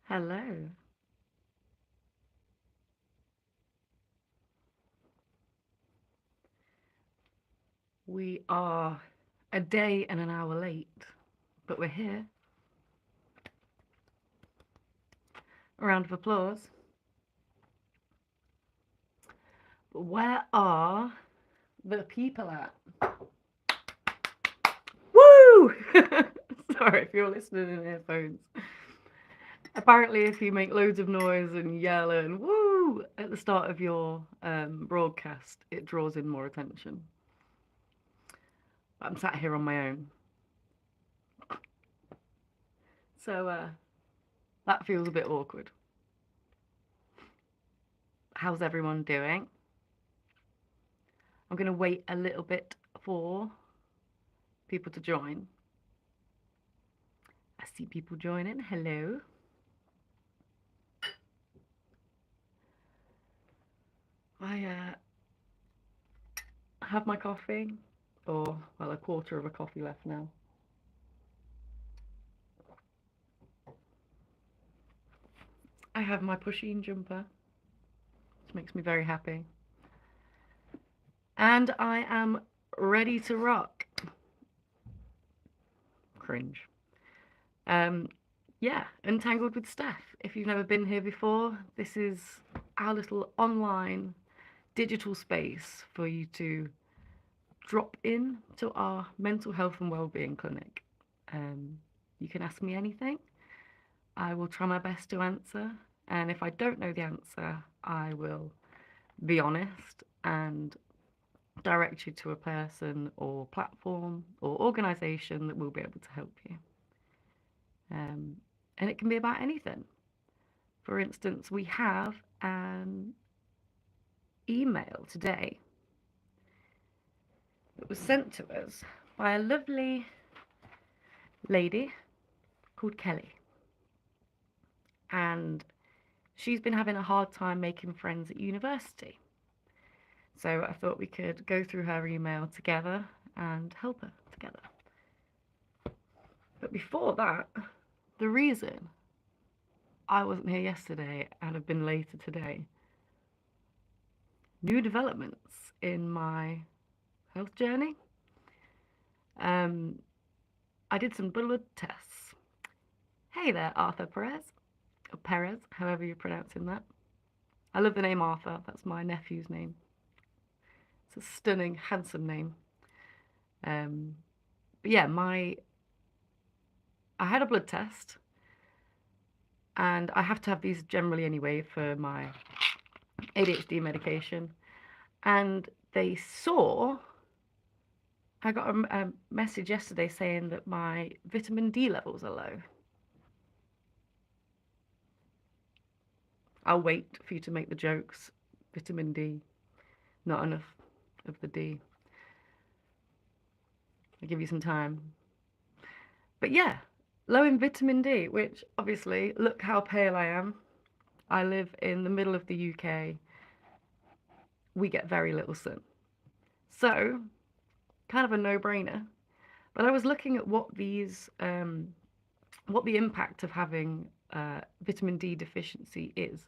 Hello. We are a day and an hour late, but we're here. A round of applause. But where are the people at? Woo! Sorry if you're listening in earphones. Apparently, if you make loads of noise and yell and woo at the start of your broadcast, it draws in more attention. I'm sat here on my own. So that feels a bit awkward. How's everyone doing? I'm going to wait a little bit for people to join. I see people joining. Hello. I have my coffee, or well, a quarter of a coffee left now. I have my Pusheen jumper, which makes me very happy. And I am ready to rock. Cringe. Um, yeah, Untangled with Steph. If you've never been here before, this is our little online digital space for you to drop in to our mental health and wellbeing clinic. You can ask me anything. I will try my best to answer. And if I don't know the answer, I will be honest and direct you to a person or platform or organization that will be able to help you. And it can be about anything. For instance, we have an email today that was sent to us by a lovely lady called Kelly. And she's been having a hard time making friends at university. So I thought we could go through her email together and help her together. But before that, the reason I wasn't here yesterday and have been later today, new developments in my health journey. I did some blood tests. Hey there, Arthur Perez, or Perez, however you're pronouncing that. I love the name Arthur, that's my nephew's name. It's a stunning, handsome name. But yeah, I had a blood test, and I have to have these generally anyway for my ADHD medication. And they saw, I got a message yesterday saying that my vitamin D levels are low. I'll wait for you to make the jokes. Vitamin D, not enough of the D. I'll give you some time. But yeah, low in vitamin D, which obviously, look how pale I am. I live in the middle of the UK. We get very little sun. So, kind of a no-brainer. But I was looking at what what the impact of having vitamin D deficiency is.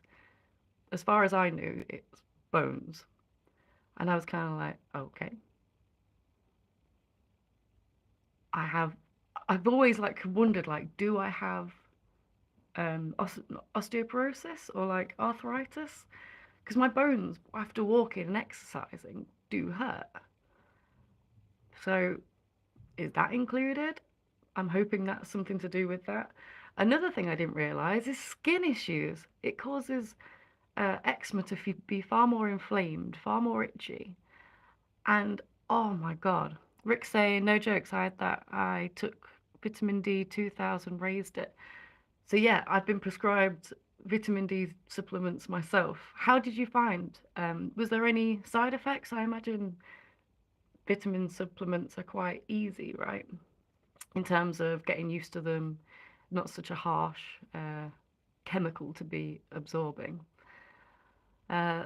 As far as I knew, it's bones. And I was kind of like, okay. I've always like wondered, like, do I have osteoporosis or like arthritis? Because my bones, after walking and exercising, do hurt. So is that included? I'm hoping that's something to do with that. Another thing I didn't realize is skin issues. It causes eczema to be far more inflamed, far more itchy. And oh my God, Rick's saying, no jokes, I had that. I took vitamin D 2000, raised it. So yeah, I've been prescribed vitamin D supplements myself. How did you find? Was there any side effects? I imagine vitamin supplements are quite easy, right? In terms of getting used to them, not such a harsh chemical to be absorbing.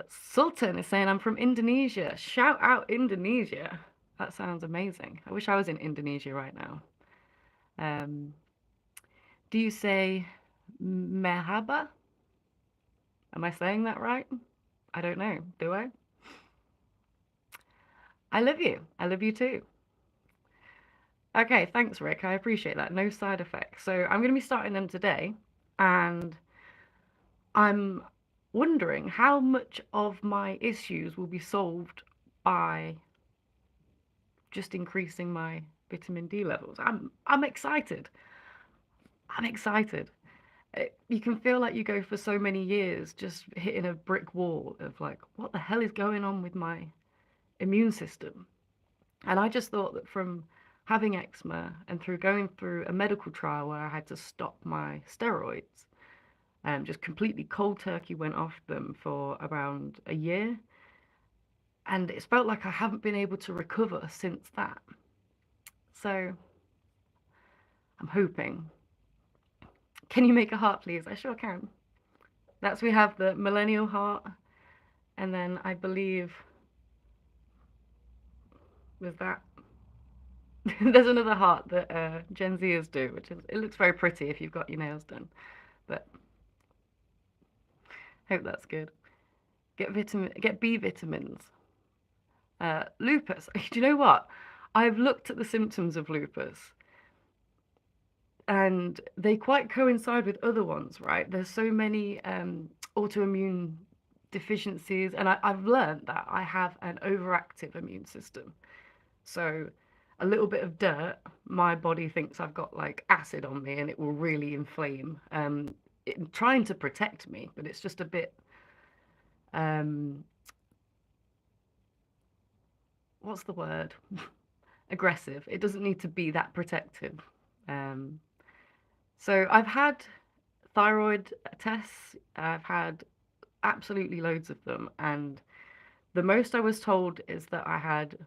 Sultan is saying, I'm from Indonesia. Shout out Indonesia. That sounds amazing. I wish I was in Indonesia right now. Do you say Merhaba. Am I saying that right? I don't know. Do I? I love you. I love you too. Okay, thanks, Rick. I appreciate that. No side effects. So I'm going to be starting them today, and I'm wondering how much of my issues will be solved by just increasing my vitamin D levels. I'm excited. I'm excited. You can feel like you go for so many years just hitting a brick wall of like, what the hell is going on with my immune system? And I just thought that from having eczema and through going through a medical trial where I had to stop my steroids, just completely cold turkey went off them for around a year. And it's felt like I haven't been able to recover since that. So I'm hoping. Can you make a heart, please? I sure can. That's we have the millennial heart, and then I believe with that there's another heart that Gen Zers do, which is it looks very pretty if you've got your nails done. But hope that's good. Get B vitamins. Lupus. Do you know what? I've looked at the symptoms of lupus, and they quite coincide with other ones, right? There's so many autoimmune deficiencies, and I've learned that I have an overactive immune system. So a little bit of dirt, my body thinks I've got like acid on me and it will really inflame, trying to protect me, but it's just a bit, um, what's the word? Aggressive. It doesn't need to be that protective. Um, so I've had thyroid tests, I've had absolutely loads of them, and the most I was told is that I had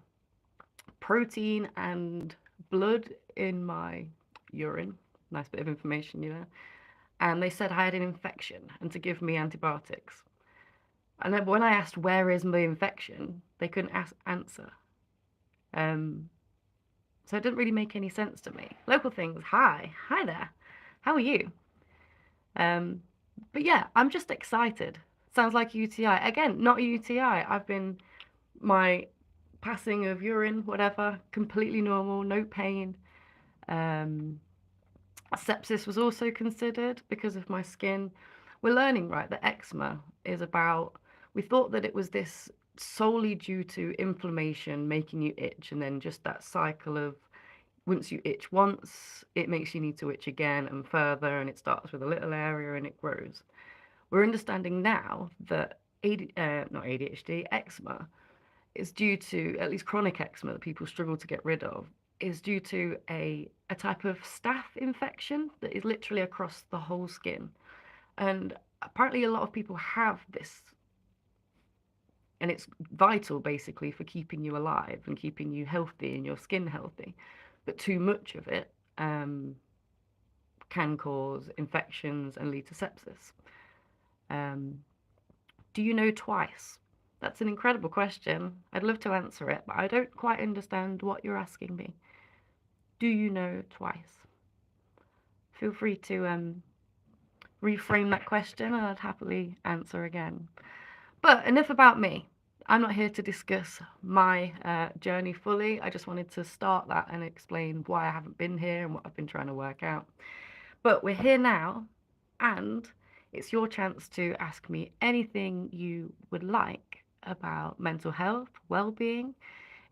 protein and blood in my urine. Nice bit of information, you know. And they said I had an infection and to give me antibiotics. And then when I asked where is my infection, they couldn't answer. Um, so it didn't really make any sense to me. Local things, hi there, how are you? Um, but yeah, I'm just excited. Sounds like a UTI. Again, not a UTI. I've been my passing of urine, whatever, completely normal, no pain. Um, Sepsis was also considered because of my skin. We're learning, right, that eczema is about, we thought that it was this solely due to inflammation making you itch, and then just that cycle of once you itch once, it makes you need to itch again and further, and it starts with a little area and it grows. We're understanding now that not ADHD, eczema is due to, at least chronic eczema that people struggle to get rid of, is due to a type of staph infection that is literally across the whole skin. And apparently a lot of people have this, and it's vital basically for keeping you alive and keeping you healthy and your skin healthy. But too much of it can cause infections and lead to sepsis. Um, do you know twice? That's an incredible question. I'd love to answer it, but I don't quite understand what you're asking me. Do you know twice? Feel free to reframe that question and I'd happily answer again. But enough about me. I'm not here to discuss my journey fully. I just wanted to start that and explain why I haven't been here and what I've been trying to work out. But we're here now, and it's your chance to ask me anything you would like about mental health, well-being,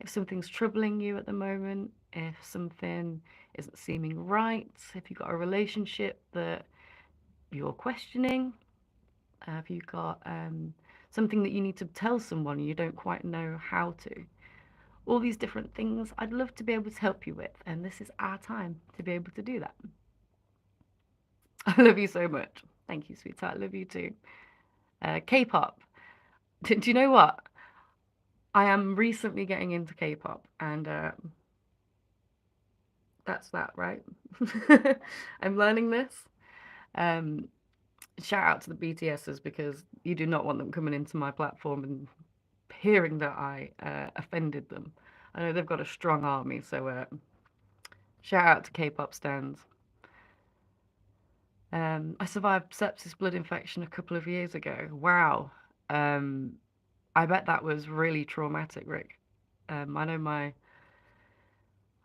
if something's troubling you at the moment, if something isn't seeming right, if you've got a relationship that you're questioning, if you've got something that you need to tell someone and you don't quite know how to. All these different things I'd love to be able to help you with, and this is our time to be able to do that. I love you so much. Thank you, sweetheart. I love you too. K-pop. Do you know what? I am recently getting into K-pop, and that's that, right? I'm learning this. Um, Shout out to the BTSers because you do not want them coming into my platform and hearing that I offended them. I know they've got a strong army, so shout out to K-pop stans. I survived sepsis blood infection a couple of years ago. Wow. Um, I bet that was really traumatic, Rick. I know I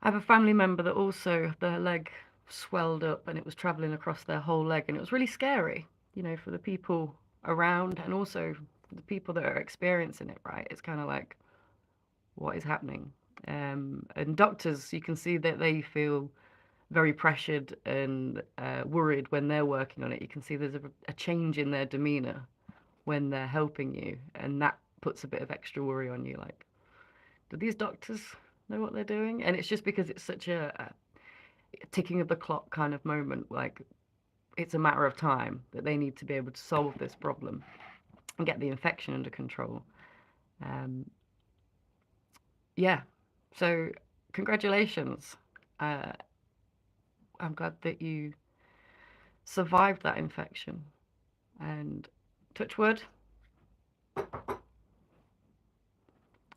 have a family member that also their leg swelled up and it was traveling across their whole leg, and it was really scary, for the people around and also the people that are experiencing it, right? It's kind of like, what is happening? And doctors, you can see that they feel very pressured and worried when they're working on it. You can see there's a change in their demeanor when they're helping you, and that puts a bit of extra worry on you. Like, do these doctors know what they're doing? And it's just because it's such a ticking of the clock kind of moment. Like, it's a matter of time that they need to be able to solve this problem and get the infection under control. Um, yeah. So, congratulations. Uh, I'm glad that you survived that infection. And touch wood,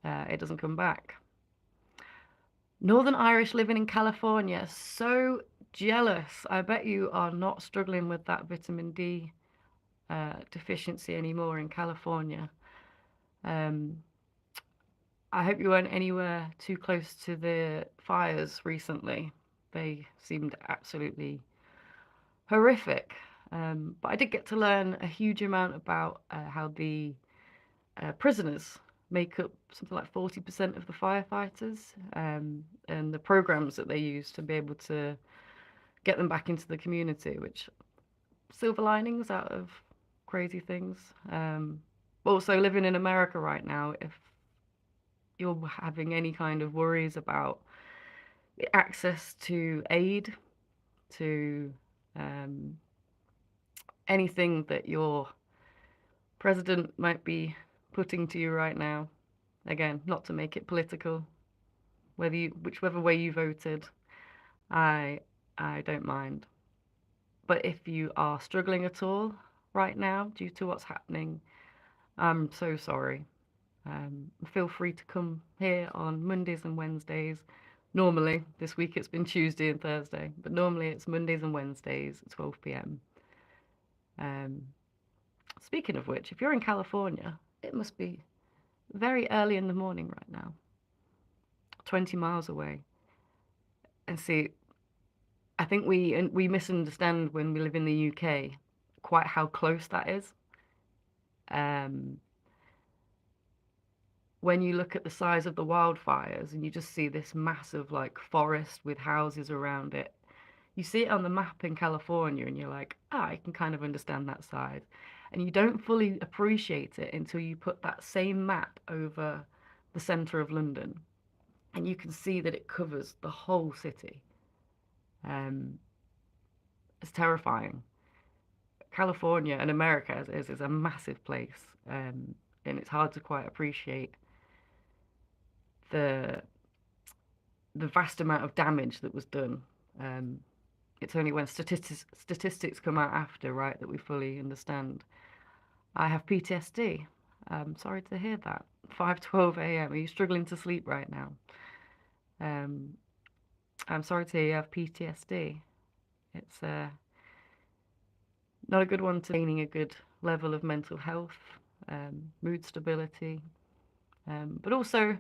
it doesn't come back. Northern Irish living in California. So jealous. I bet you are not struggling with that vitamin D deficiency anymore in California. Um, I hope you weren't anywhere too close to the fires recently. They seemed absolutely horrific. But I did get to learn a huge amount about how the prisoners make up something like 40% of the firefighters, and the programs that they use to be able to get them back into the community, which silver linings out of crazy things. Also, living in America right now, if you're having any kind of worries about access to aid, to um, anything that your president might be putting to you right now, again, not to make it political, whichever way you voted, I I don't mind. But if you are struggling at all right now due to what's happening, I'm so sorry. Feel free to come here on Mondays and Wednesdays. Normally, this week it's been Tuesday and Thursday, but normally it's Mondays and Wednesdays at 12 p.m. Um, Speaking of which, if you're in California, it must be very early in the morning right now, 20 miles away. And see, I think we misunderstand when we live in the UK quite how close that is. Um, when you look at the size of the wildfires and you just see this massive like forest with houses around it, you see it on the map in California and you're like, ah, I can kind of understand that side. And you don't fully appreciate it until you put that same map over the center of London and you can see that it covers the whole city. Um, it's terrifying. California and America as is a massive place, and it's hard to quite appreciate the the vast amount of damage that was done. Um, it's only when statistics come out after, right, that we fully understand. I have PTSD. Sorry to hear that. 5:12 a.m. Are you struggling to sleep right now? Um, I'm sorry to hear you have PTSD. It's not a good one to maintaining a good level of mental health, mood stability, but also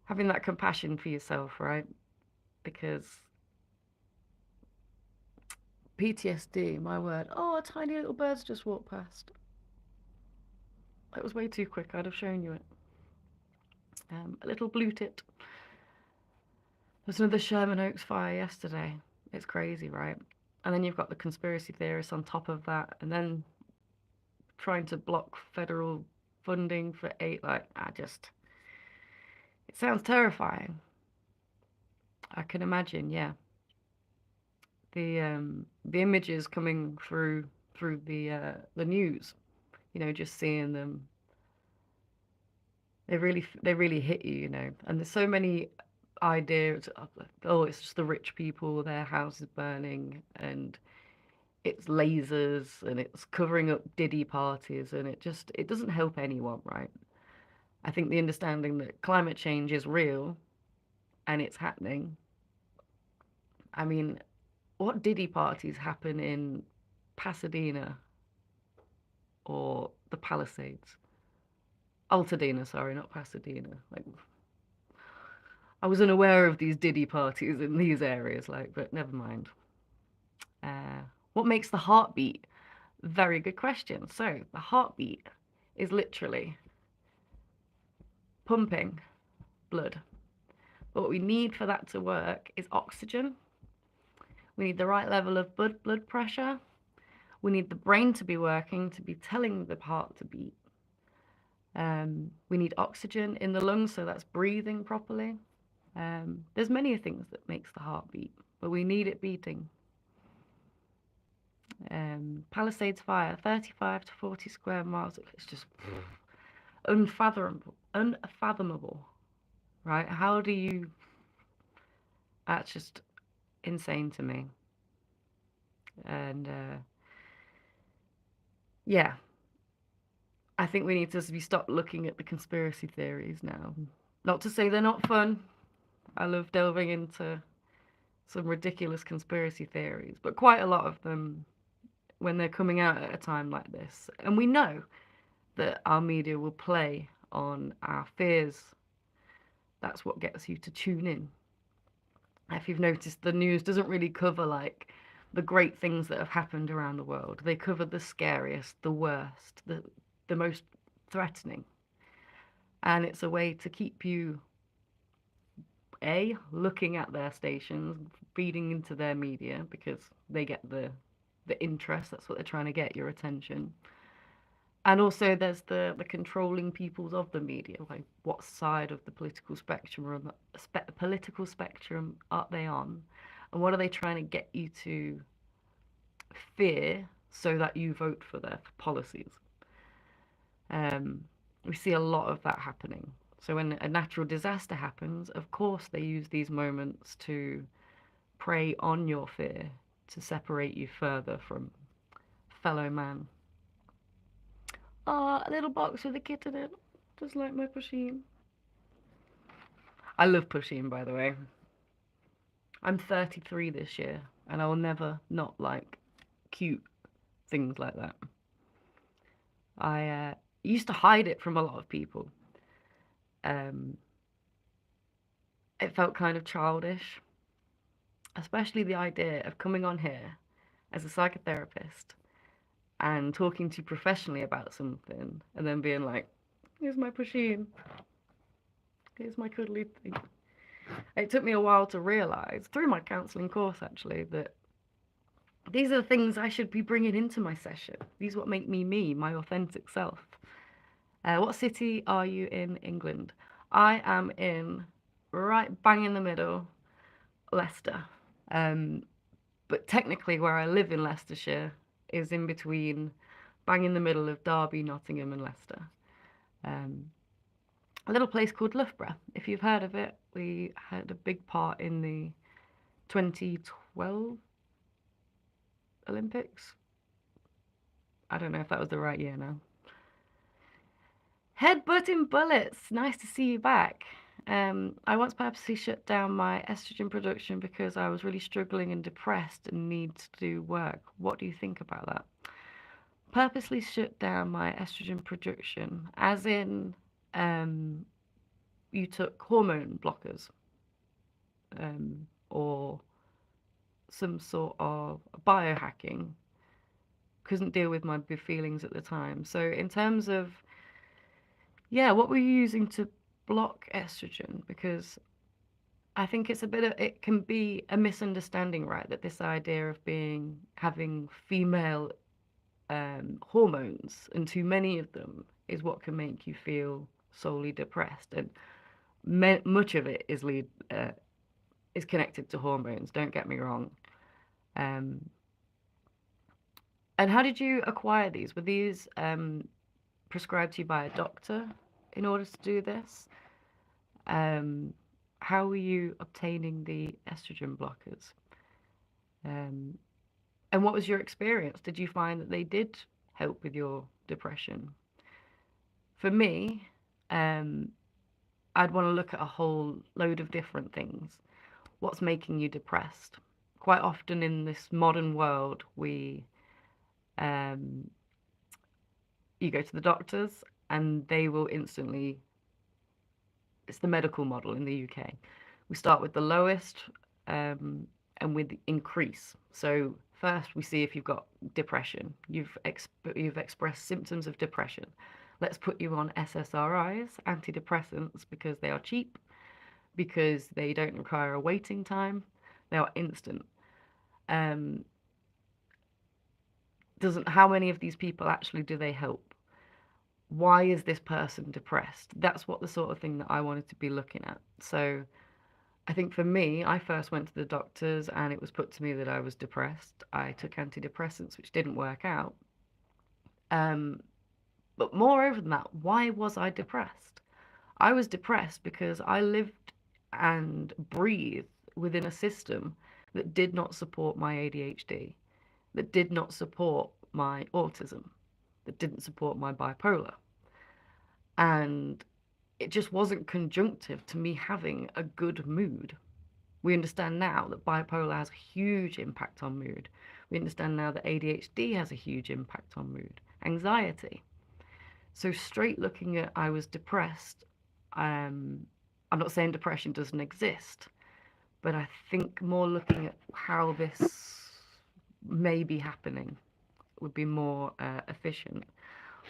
having that compassion for yourself, right? Because PTSD, my word. Oh, a tiny little bird's just walked past. It was way too quick. I'd have shown you it. A little blue tit. There's another Sherman Oaks fire yesterday. It's crazy, right? And then you've got the conspiracy theorists on top of that, and then trying to block federal funding for aid. Like, it sounds terrifying. I can imagine, yeah. The images coming through the news, just seeing them, they really hit you, And there's so many ideas of, oh, it's just the rich people, their house is burning, and it's lasers, and it's covering up Diddy parties, and it doesn't help anyone, right? I think the understanding that climate change is real and it's happening. I mean, what Diddy parties happen in Pasadena or the Palisades? Altadena, sorry, not Pasadena. Like, I was unaware of these Diddy parties in these areas, like, but never mind. What makes the heart beat? Very good question. So, the heartbeat is literally pumping blood. But what we need for that to work is oxygen. We need the right level of blood pressure. We need the brain to be working, to be telling the heart to beat. We need oxygen in the lungs, so that's breathing properly. There's many things that makes the heart beat, but we need it beating. Palisades fire, 35 to 40 square miles. It's just unfathomable, right? How do you? That's just insane to me. And yeah, I think we need to stop looking at the conspiracy theories now. Not to say they're not fun. I love delving into some ridiculous conspiracy theories, but quite a lot of them, when they're coming out at a time like this, and we know that our media will play on our fears. That's what gets you to tune in. If you've noticed, the news doesn't really cover like the great things that have happened around the world. They cover the scariest, the worst, the most threatening. And it's a way to keep you looking at their stations, feeding into their media because they get the interest. That's what they're trying to get, your attention. And also there's the controlling peoples of the media, like what side of the political spectrum are they on, and what are they trying to get you to fear so that you vote for their policies. We see a lot of that happening. So when a natural disaster happens, of course they use these moments to prey on your fear, to separate you further from fellow man. Ah, a little box with a kitten in it, just like my Pusheen. I love Pusheen, by the way. I'm 33 this year, and I will never not like cute things like that. I used to hide it from a lot of people. Um, it felt kind of childish, especially the idea of coming on here as a psychotherapist and talking to you professionally about something, and then being like, "Here's my Pusheen. Here's my cuddly thing." It took me a while to realize, through my counseling course actually, that these are the things I should be bringing into my session. These are what make me, my authentic self. What city are you in England? I am in right bang in the middle, Leicester. But technically where I live in Leicestershire is in between bang in the middle of Derby, Nottingham and Leicester. A little place called Loughborough. If you've heard of it, we had a big part in the 2012 Olympics. I don't know if that was the right year now. Headbutting bullets. Nice to see you back. I once purposely shut down my estrogen production because I was really struggling and depressed and need to do work. What do you think about that? Purposely shut down my estrogen production, as in you took hormone blockers or some sort of biohacking. Couldn't deal with my feelings at the time. So in terms of, yeah, what were you using to block estrogen? Because I think it can be a misunderstanding, right? That this idea of having female hormones and too many of them is what can make you feel solely depressed. And much of it is connected to hormones. Don't get me wrong. And how did you acquire these? Were these prescribed to you by a doctor in order to do this? How were you obtaining the estrogen blockers? And what was your experience? Did you find that they did help with your depression? For me, I'd want to look at a whole load of different things. What's making you depressed? quite often in this modern world, um, you go to the doctors and they will instantly, it's the medical model in the UK. We start with the lowest um, and with increase. So first we see if you've got depression. You've expressed symptoms of depression. Let's put you on SSRIs, antidepressants, because they are cheap, because they don't require a waiting time. They are instant. Um, doesn't How many of these people actually do they help? Why is this person depressed? That's what the sort of thing that I wanted to be looking at. So I think for me, I first went to the doctors and it was put to me that I was depressed. I took antidepressants, which didn't work out. Um, but moreover than that, why was I depressed? I was depressed because I lived and breathed within a system that did not support my ADHD, that did not support my autism, that didn't support my bipolar. And it just wasn't conjunctive to me having a good mood. We understand now that bipolar has a huge impact on mood. We understand now that ADHD has a huge impact on mood, anxiety. So straight looking at I was depressed, I'm not saying depression doesn't exist, but I think more looking at how this may be happening would be more efficient.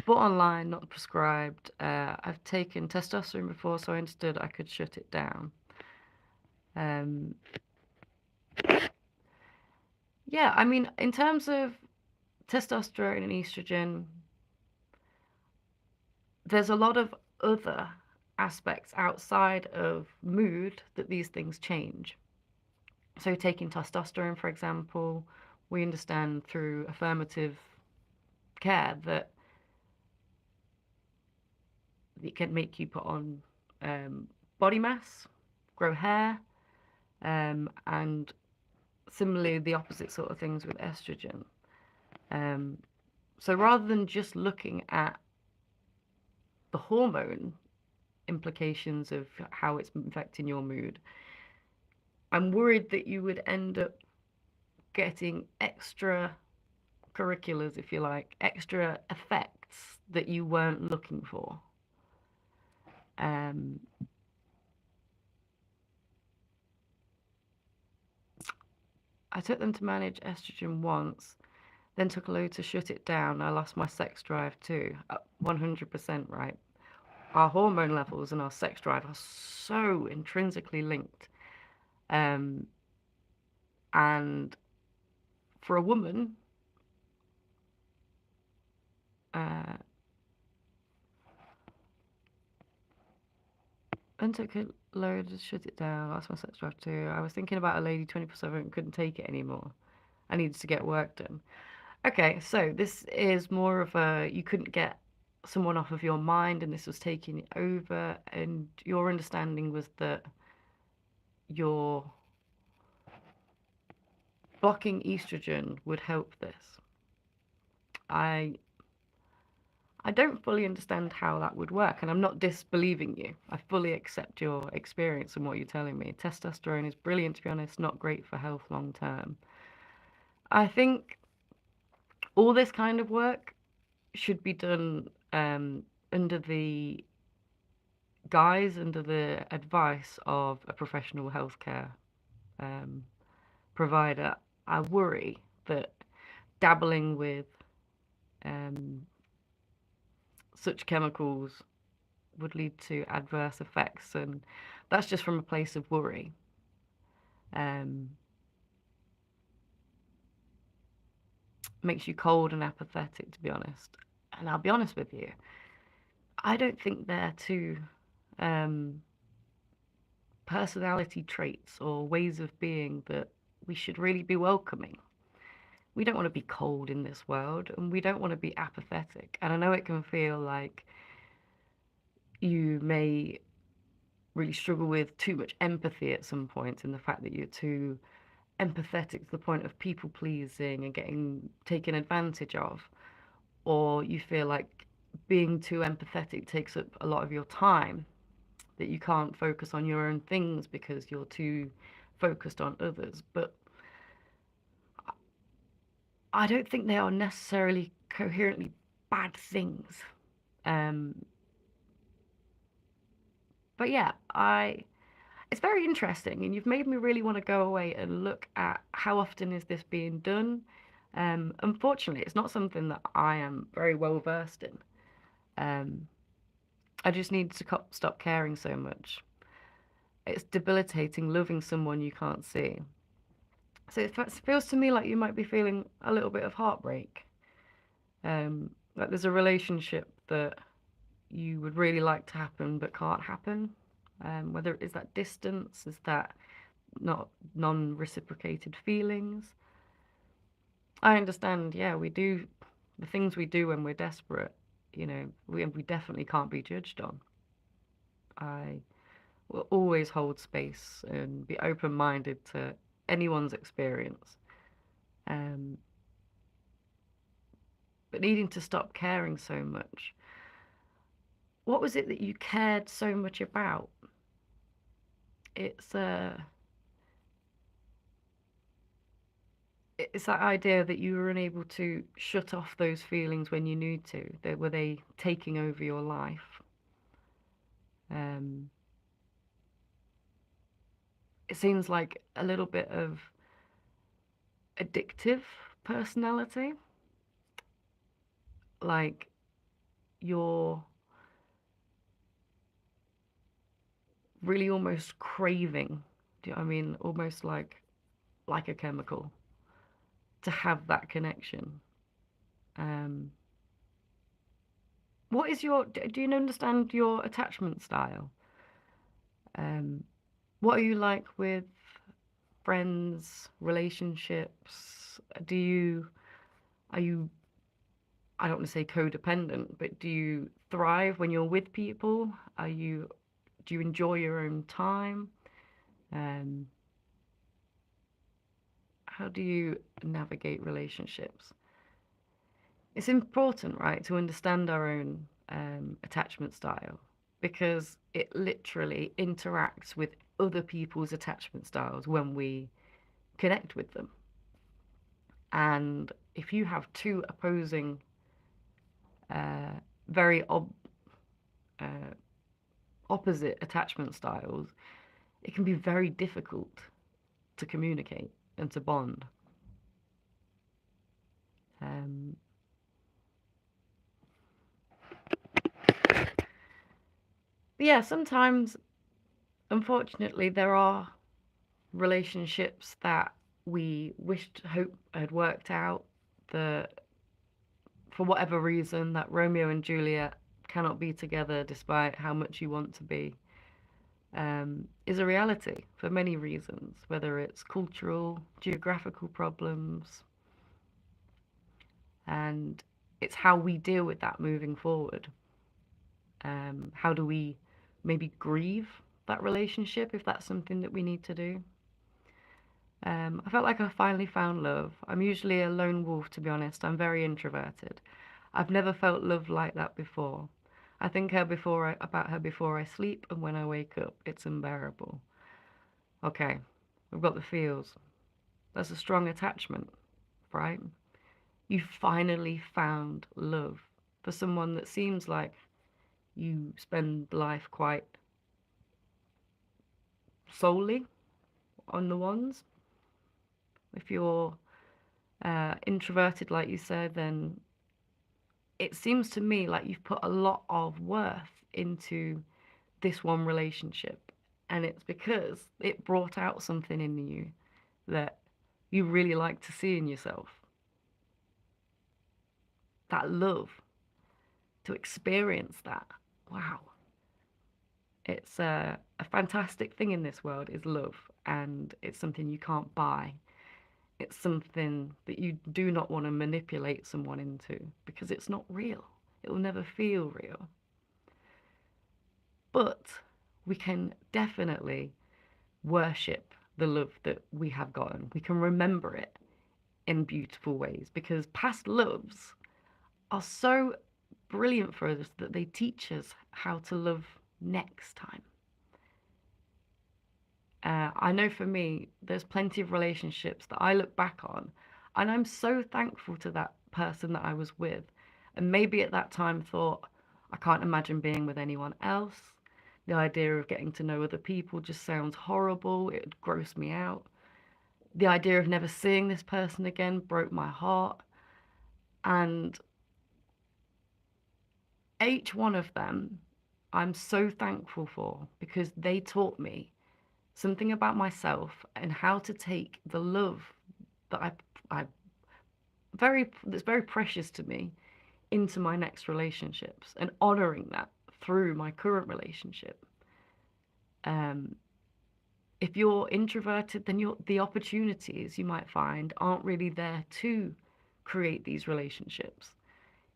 Bought online, not prescribed. I've taken testosterone before, so I understood I could shut it down. Um, yeah, I mean, in terms of testosterone and estrogen, there's a lot of other aspects outside of mood that these things change. So, taking testosterone, for example, we understand through affirmative care that it can make you put on body mass, grow hair, and similarly, the opposite sort of things with estrogen. Um, so, rather than just looking at the hormone implications of how it's affecting your mood, I'm worried that you would end up getting extra curriculars, if you like, extra effects that you weren't looking for. Um, I took them to manage estrogen once, then took a load to shut it down. I lost my sex drive too. 100% right. Our hormone levels and our sex drive are so intrinsically linked. Um, and for a woman, uh, then took a load to shut it down. Lost my sex drive too. I was thinking about a lady 24/7 and couldn't take it anymore. I needed to get work done. Okay, so this is more of a you couldn't get someone off of your mind and this was taking it over, and your understanding was that your blocking estrogen would help this. I I don't fully understand how that would work, and I'm not disbelieving you. I fully accept your experience and what you're telling me. Testosterone is brilliant, to be honest, not great for health long term. I think all this kind of work should be done under the guise, under the advice of a professional healthcare um, provider. I worry that dabbling with um, such chemicals would lead to adverse effects, and that's just from a place of worry. Um, Makes you cold and apathetic, to be honest. And I'll be honest with you, I don't think they're two um, personality traits or ways of being that we should really be welcoming. We don't want to be cold in this world, and we don't want to be apathetic. And I know it can feel like you may really struggle with too much empathy at some point, in the fact that you're too empathetic to the point of people pleasing and getting taken advantage of, or you feel like being too empathetic takes up a lot of your time, that you can't focus on your own things because you're too focused on others. But I don't think they are necessarily coherently bad things. Um, but yeah, it's very interesting, and you've made me really want to go away and look at how often is this being done. Unfortunately, it's not something that I am very well versed in. Um, I just need to stop caring so much. It's debilitating loving someone you can't see. So it feels to me like you might be feeling a little bit of heartbreak. Like there's a relationship that you would really like to happen but can't happen. Whether is that distance, is that not non-reciprocated feelings? I understand, yeah, we do the things we do when we're desperate, we definitely can't be judged on. I will always hold space and be open-minded to anyone's experience. Um, but needing to stop caring so much. What was it that you cared so much about? It's it's that idea that you were unable to shut off those feelings when you need to. Were they taking over your life? Um, it seems like a little bit of addictive personality. Like you're really almost craving. Do you know what I mean? Almost like a chemical to have that connection. Um, what is your? Do you understand your attachment style? Um, what are you like with friends, relationships? Are you, I don't want to say codependent, but do you thrive when you're with people? Do you enjoy your own time? Um, how do you navigate relationships? It's important, right, to understand our own attachment style because it literally interacts with other people's attachment styles when we connect with them. And if you have two opposing, uh, very uh, opposite attachment styles, it can be very difficult to communicate and to bond. Um, but yeah, sometimes, unfortunately, there are relationships that we wished, hope had worked out, that for whatever reason, that Romeo and Juliet cannot be together despite how much you want to be, is a reality for many reasons, whether it's cultural, geographical problems, and it's how we deal with that moving forward. How do we maybe grieve that relationship if that's something that we need to do? I felt like I finally found love. I'm usually a lone wolf, to be honest. I'm very introverted. I've never felt love like that before. I think about her before I sleep, and when I wake up, it's unbearable. Okay, we've got the feels. There's a strong attachment, right? You finally found love for someone that seems like you spend life quite solely on the ones. If you're introverted, like you said, then it seems to me like you've put a lot of worth into this one relationship. And it's because it brought out something in you that you really like to see in yourself. That love, to experience that. Wow. It's a fantastic thing in this world is love, and it's something you can't buy. It's something that you do not want to manipulate someone into because it's not real. It will never feel real. But we can definitely worship the love that we have gotten. We can remember it in beautiful ways because past loves are so brilliant for us that they teach us how to love next time. I know for me, there's plenty of relationships that I look back on And I'm so thankful to that person that I was with. And maybe at that time thought, I can't imagine being with anyone else. The idea of getting to know other people just sounds horrible. It would gross me out. The idea of never seeing this person again broke my heart. And each one of them, I'm so thankful for because they taught me something about myself and how to take the love that I that's very precious to me into my next relationships and honoring that through my current relationship. Um, if you're introverted, then the opportunities you might find aren't really there to create these relationships.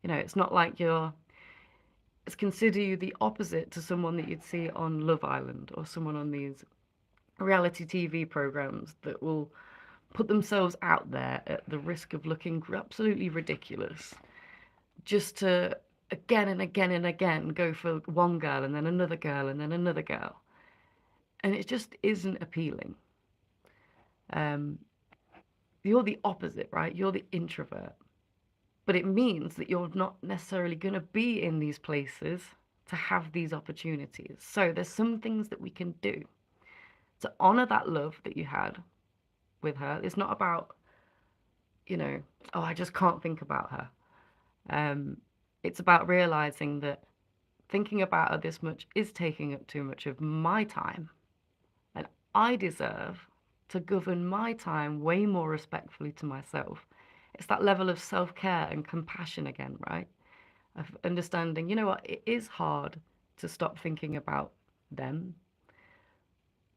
You know, it's not like it's consider you the opposite to someone that you'd see on Love Island or someone on these reality TV programs that will put themselves out there at the risk of looking absolutely ridiculous just to again and again and again go for one girl and then another girl and then another girl. And it just isn't appealing. Um, you're the opposite, right? You're the introvert. But it means that you're not necessarily going to be in these places to have these opportunities. So there's some things that we can do to honor that love that you had with her. It's not about, you know, oh, I just can't think about her. It's about realizing that thinking about her this much is taking up too much of my time. And I deserve to govern my time way more respectfully to myself. It's that level of self care and compassion again, right? Of understanding, you know what, it is hard to stop thinking about them,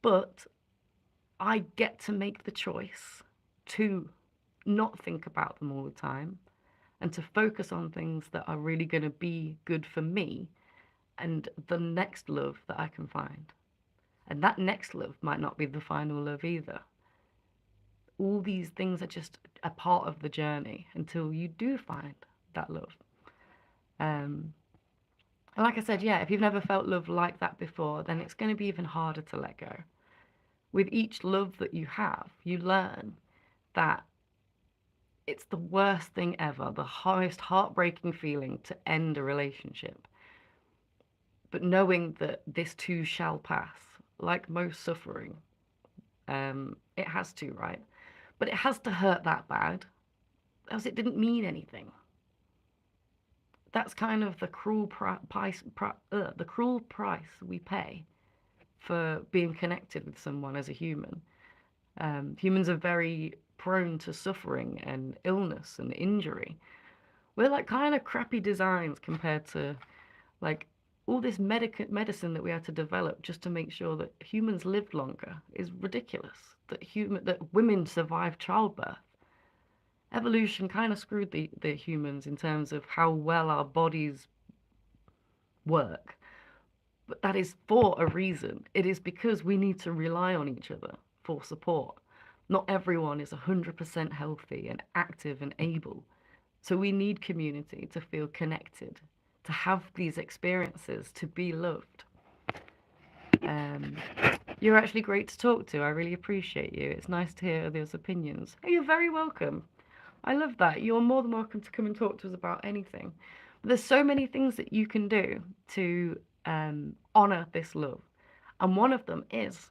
but I get to make the choice to not think about them all the time and to focus on things that are really going to be good for me and the next love that I can find. And that next love might not be the final love either. All these things are just a part of the journey until you do find that love. Um, and like I said, yeah, if you've never felt love like that before, then it's going to be even harder to let go. With each love that you have, you learn that it's the worst thing ever, the most heartbreaking feeling to end a relationship. But knowing that this too shall pass, like most suffering, it has to, right? But it has to hurt that bad, else it didn't mean anything. That's kind of the the cruel price we pay for being connected with someone as a human. Humans are very prone to suffering and illness and injury. We're like kind of crappy designs compared to like all this medicine that we had to develop just to make sure that humans lived longer is ridiculous. That women survive childbirth. Evolution kind of screwed the humans in terms of how well our bodies work. But that is for a reason. It is because we need to rely on each other for support. Not everyone is 100% healthy and active and able. So we need community to feel connected, to have these experiences, to be loved. Um, you're actually great to talk to. I really appreciate you. It's nice to hear others' opinions. Oh, you're very welcome. I love that. You're more than welcome to come and talk to us about anything. But there's so many things that you can do to honor this love. And one of them is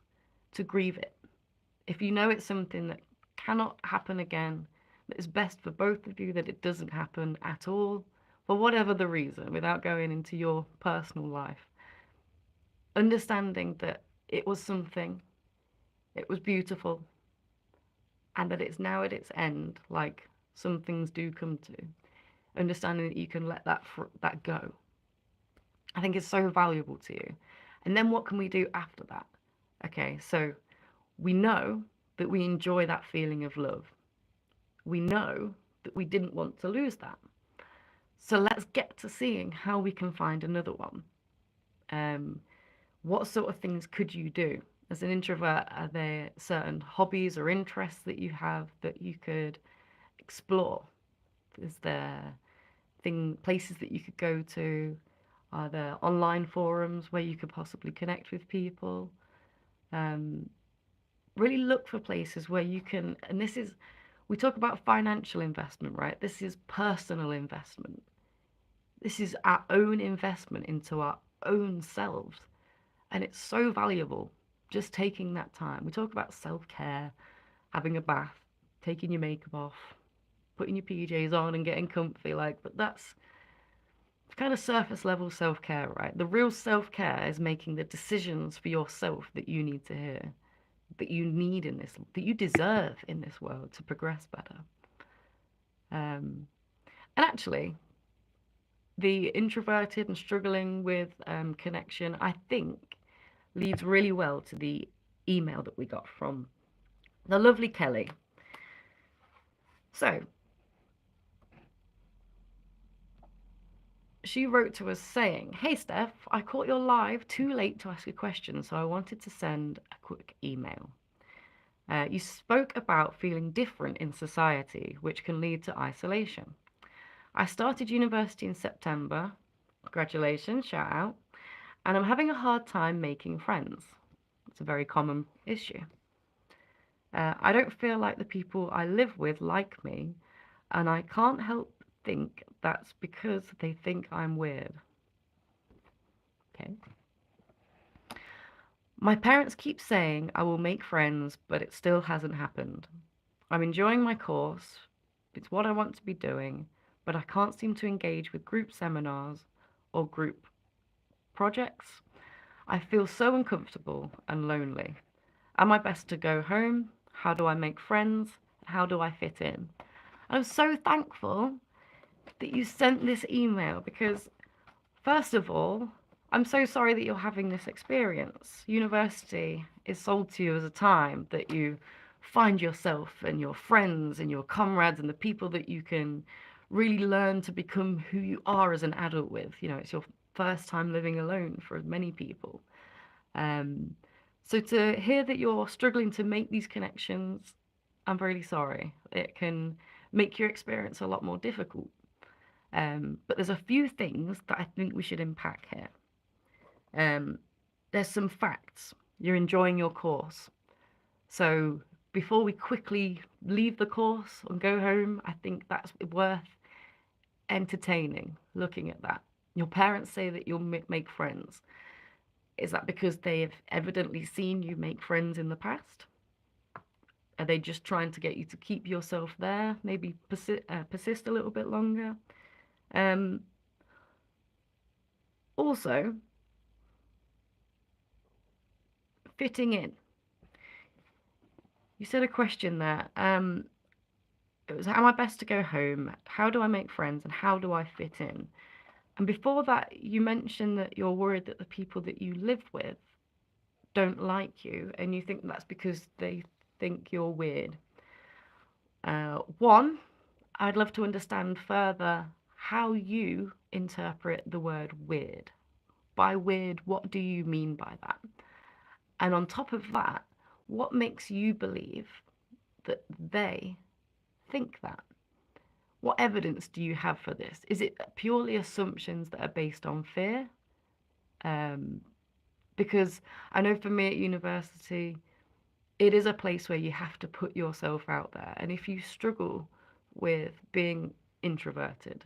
to grieve it. If you know it's something that cannot happen again, that is best for both of you that it doesn't happen at all, for whatever the reason, without going into your personal life, understanding that it was something, it was beautiful, and that it's now at its end, like some things do come to. Understanding that you can let that go, I think is so valuable to you. And then what can we do after that? Okay, so we know that we enjoy that feeling of love. We know that we didn't want to lose that. So let's get to seeing how we can find another one. What sort of things could you do? As an introvert, are there certain hobbies or interests that you have that you could explore? Is there places that you could go to? Are there online forums where you could possibly connect with people? Really look for places where you can, and this is We talk about financial investment, right? This is personal investment. This is our own investment into our own selves. And it's so valuable just taking that time. We talk about self care, having a bath, taking your makeup off, putting your PJs on and getting comfy, like, but that's kind of surface level self care, right? The real self care is making the decisions for yourself that you need to hear, that you need in this, that you deserve in this world to progress better. And actually, the introverted and struggling with connection, I think, leads really well to the email that we got from the lovely Kelly. So, she wrote to us saying, "Hey Steph, I caught your live too late to ask a question, so I wanted to send a quick email. You spoke about feeling different in society, which can lead to isolation. I started university in September. Congratulations, shout out. And I'm having a hard time making friends. It's a very common issue. I don't feel like the people I live with like me, and I can't help think that's because they think I'm weird." Okay. "My parents keep saying I will make friends, but it still hasn't happened. I'm enjoying my course. It's what I want to be doing, but I can't seem to engage with group seminars or group projects. I feel so uncomfortable and lonely. Am I best to go home? How do I make friends? How do I fit in?" I'm so thankful that you sent this email because, first of all, I'm so sorry that you're having this experience. University is sold to you as a time that you find yourself and your friends and your comrades and the people that you can really learn to become who you are as an adult with. You know, it's your first time living alone for many people. Um, so to hear that you're struggling to make these connections, I'm really sorry. It can make your experience a lot more difficult. But there's a few things that I think we should unpack here. There's some facts. You're enjoying your course. So before we quickly leave the course and go home, I think that's worth entertaining, looking at that. Your parents say that you'll make friends. Is that because they've evidently seen you make friends in the past? Are they just trying to get you to keep yourself there? Maybe persist a little bit longer? Um, Also, fitting in. You said a question there. It was, "Am I best to go home? How do I make friends? And how do I fit in?" And before that, you mentioned that you're worried that the people that you live with don't like you, and you think that's because they think you're weird. One, I'd love to understand further how you interpret the word weird. By weird, what do you mean by that? And on top of that, what makes you believe that they think that? What evidence do you have for this? Is it purely assumptions that are based on fear? Um, because I know for me at university, it is a place where you have to put yourself out there. And if you struggle with being introverted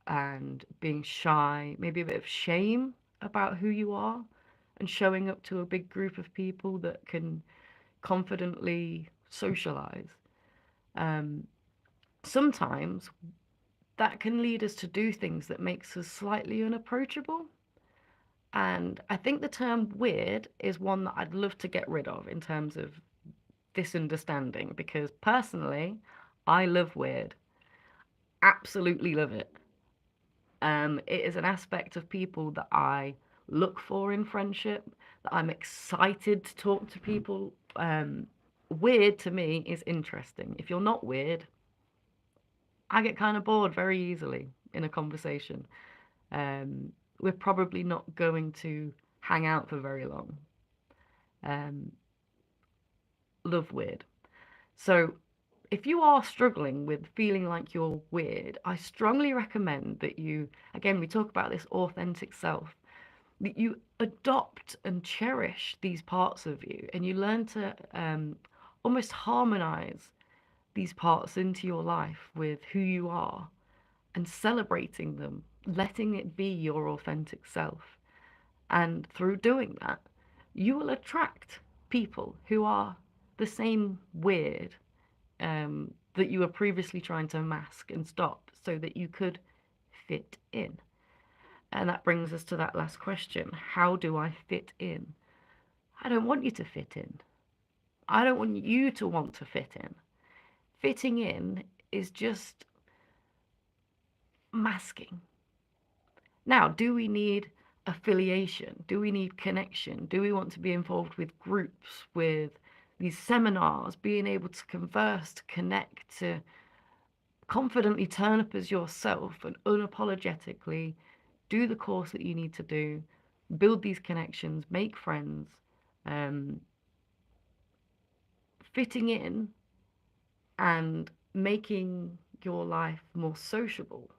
and being shy, maybe a bit of shame about who you are, and showing up to a big group of people that can confidently socialize, um, sometimes that can lead us to do things that makes us slightly unapproachable. And I think the term weird is one that I'd love to get rid of in terms of this understanding, because personally, I love weird. Absolutely love it. It is an aspect of people that I look for in friendship, that I'm excited to talk to people. Weird to me is interesting. If you're not weird, I get kind of bored very easily in a conversation. We're probably not going to hang out for very long. Um, Love weird. So, if you are struggling with feeling like you're weird, I strongly recommend that you, again, we talk about this authentic self, that you adopt and cherish these parts of you and you learn to almost harmonize these parts into your life with who you are and celebrating them, letting it be your authentic self. And through doing that, you will attract people who are the same weird that you were previously trying to mask and stop so that you could fit in. And that brings us to that last question. How do I fit in? I don't want you to fit in. I don't want you to want to fit in. Fitting in is just masking. Now, do we need affiliation? Do we need connection? Do we want to be involved with groups, with these seminars, being able to converse, to connect, to confidently turn up as yourself and unapologetically do the course that you need to do, build these connections, make friends, um, fitting in and making your life more sociable,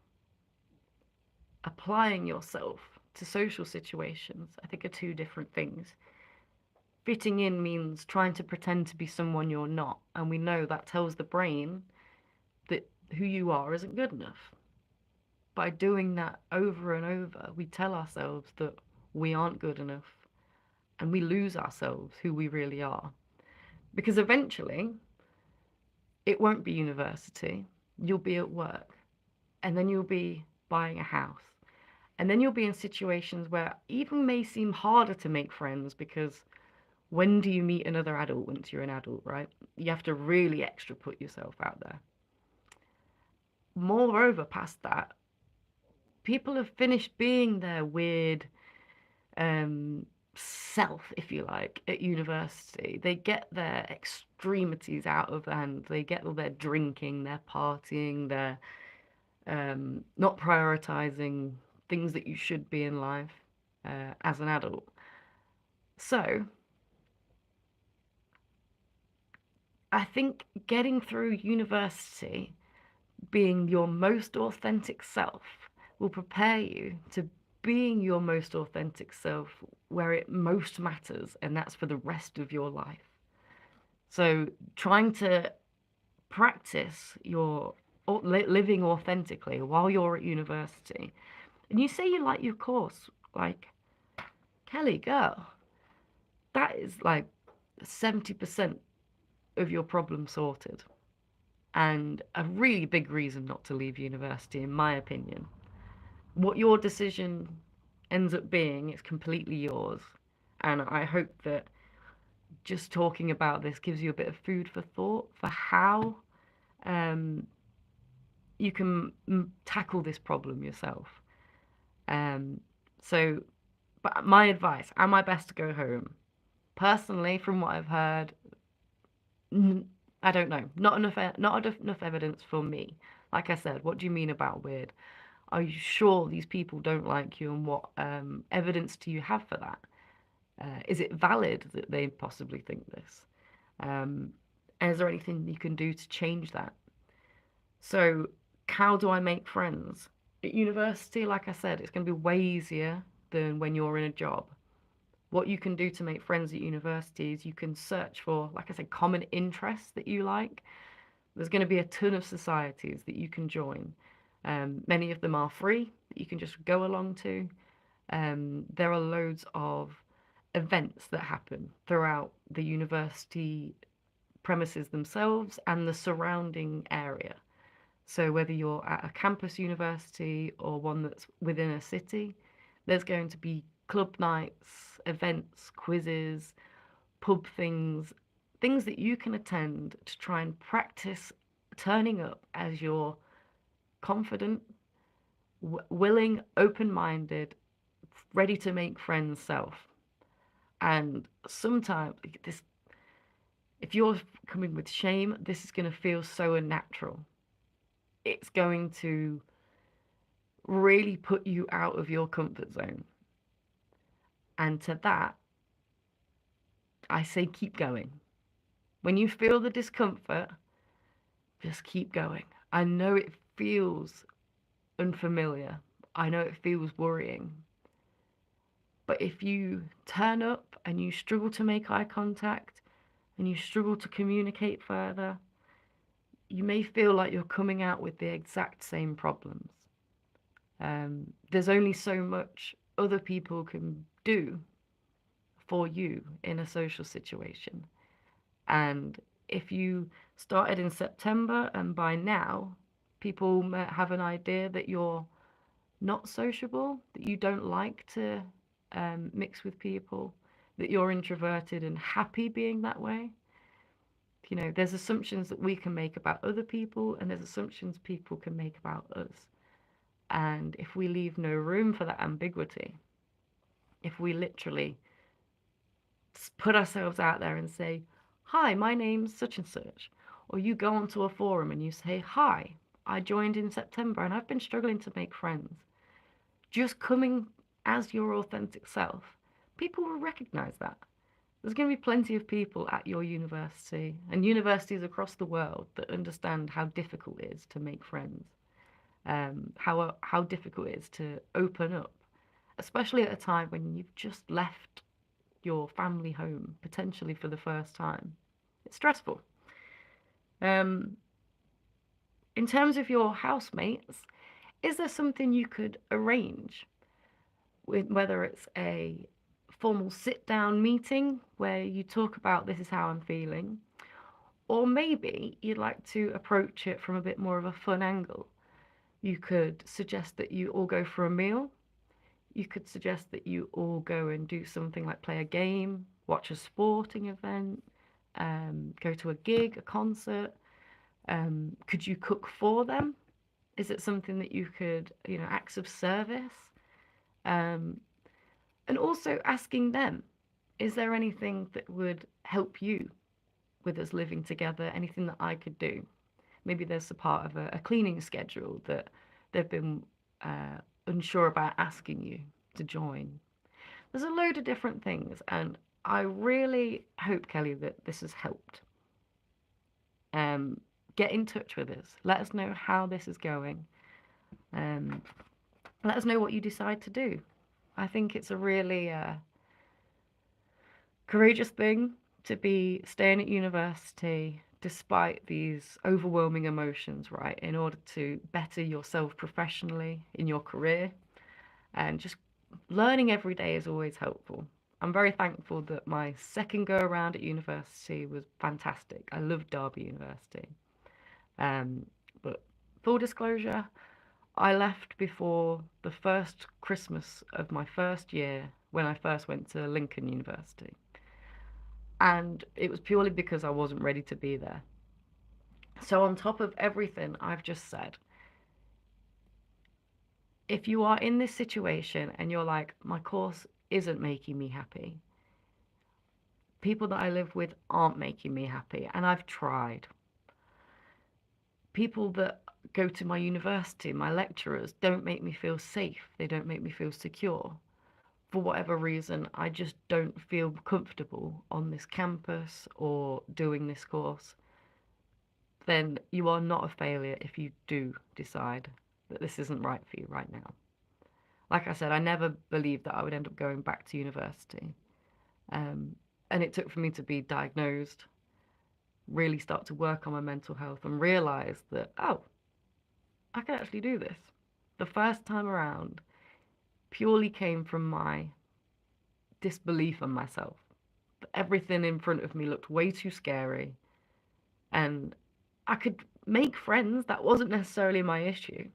applying yourself to social situations, I think are two different things. Fitting in means trying to pretend to be someone you're not, and we know that tells the brain that who you are isn't good enough. By doing that over and over, we tell ourselves that we aren't good enough and we lose ourselves, who we really are. Because eventually, it won't be university, you'll be at work, and then you'll be buying a house. And then you'll be in situations where even may seem harder to make friends because when do you meet another adult once you're an adult, right? You have to really extra put yourself out there. Moreover, past that, people have finished being their weird self, if you like, at university. They get their extremities out of hand. They get all their drinking, their partying, their not prioritizing things that you should be in life as an adult. So I think getting through university, being your most authentic self, will prepare you to being your most authentic self where it most matters, and that's for the rest of your life. So trying to practice your living authentically while you're at university. And you say you like your course, like, Kelly, girl, that is like 70% of your problem sorted. And a really big reason not to leave university, in my opinion. What your decision ends up being is completely yours. And I hope that just talking about this gives you a bit of food for thought for how um, you can tackle this problem yourself. Um, so, but my advice, am I best to go home? Personally, from what I've heard, I don't know. Not enough evidence for me. Like I said, what do you mean about weird? Are you sure these people don't like you, and what evidence do you have for that? Is it valid that they possibly think this? And is there anything you can do to change that? So, how do I make friends? At university, like I said, it's going to be way easier than when you're in a job. What you can do to make friends at university is you can search for, like I said, common interests that you like. There's going to be a ton of societies that you can join. Many of them are free that you can just go along to. There are loads of events that happen throughout the university premises themselves and the surrounding area. So whether you're at a campus university or one that's within a city, there's going to be club nights, events, quizzes, pub things, things that you can attend to try and practice turning up as your confident, willing, open-minded, ready to make friends self. And sometimes this, if you're coming with shame, this is going to feel so unnatural. It's going to really put you out of your comfort zone. And to that, I say keep going. When you feel the discomfort, just keep going. I know it feels unfamiliar. I know it feels worrying. But if you turn up and you struggle to make eye contact and you struggle to communicate further, you may feel like you're coming out with the exact same problems. There's only so much other people can do for you in a social situation. And if you started in September and by now people might have an idea that you're not sociable, that you don't like to mix with people, that you're introverted and happy being that way. You know, there's assumptions that we can make about other people, and there's assumptions people can make about us. And if we leave no room for that ambiguity, if we literally put ourselves out there and say, "Hi, my name's such and such," or you go onto a forum and you say, "Hi, I joined in September and I've been struggling to make friends," just coming as your authentic self, people will recognize that. There's going to be plenty of people at your university and universities across the world that understand how difficult it is to make friends, how difficult it is to open up, especially at a time when you've just left your family home potentially for the first time. It's stressful. Um, in terms of your housemates, is there something you could arrange with, whether it's a formal sit down meeting where you talk about this is how I'm feeling, or maybe you'd like to approach it from a bit more of a fun angle? You could suggest that you all go for a meal. You could suggest that you all go and do something like play a game, watch a sporting event, go to a gig, a concert. Could you cook for them? Is it something that you could, you know, acts of service? Um, and also asking them, is there anything that would help you with us living together? Anything that I could do? Maybe there's a part of a cleaning schedule that they've been uh, unsure about asking you to join. There's a load of different things, and I really hope, Kelly, that this has helped. Um, get in touch with us. Let us know how this is going. Um, let us know what you decide to do. I think it's a really courageous thing to be staying at university despite these overwhelming emotions, right? In order to better yourself professionally in your career, and just learning every day is always helpful. I'm very thankful that my second go around at university was fantastic. I loved Derby University. Um, but full disclosure, I left before the first Christmas of my first year when I first went to Lincoln University. And it was purely because I wasn't ready to be there. So, on top of everything I've just said, if you are in this situation and you're like, my course isn't making me happy, people that I live with aren't making me happy, and I've tried. People that go to my university, my lecturers, don't make me feel safe. They don't make me feel secure. For whatever reason, I just don't feel comfortable on this campus or doing this course. Then you are not a failure if you do decide that this isn't right for you right now. Like I said, I never believed that I would end up going back to university. And it took for me to be diagnosed, really start to work on my mental health, and realize that, oh, I can actually do this. The first time around purely came from my disbelief in myself. Everything in front of me looked way too scary, and I could make friends. That wasn't necessarily my issue.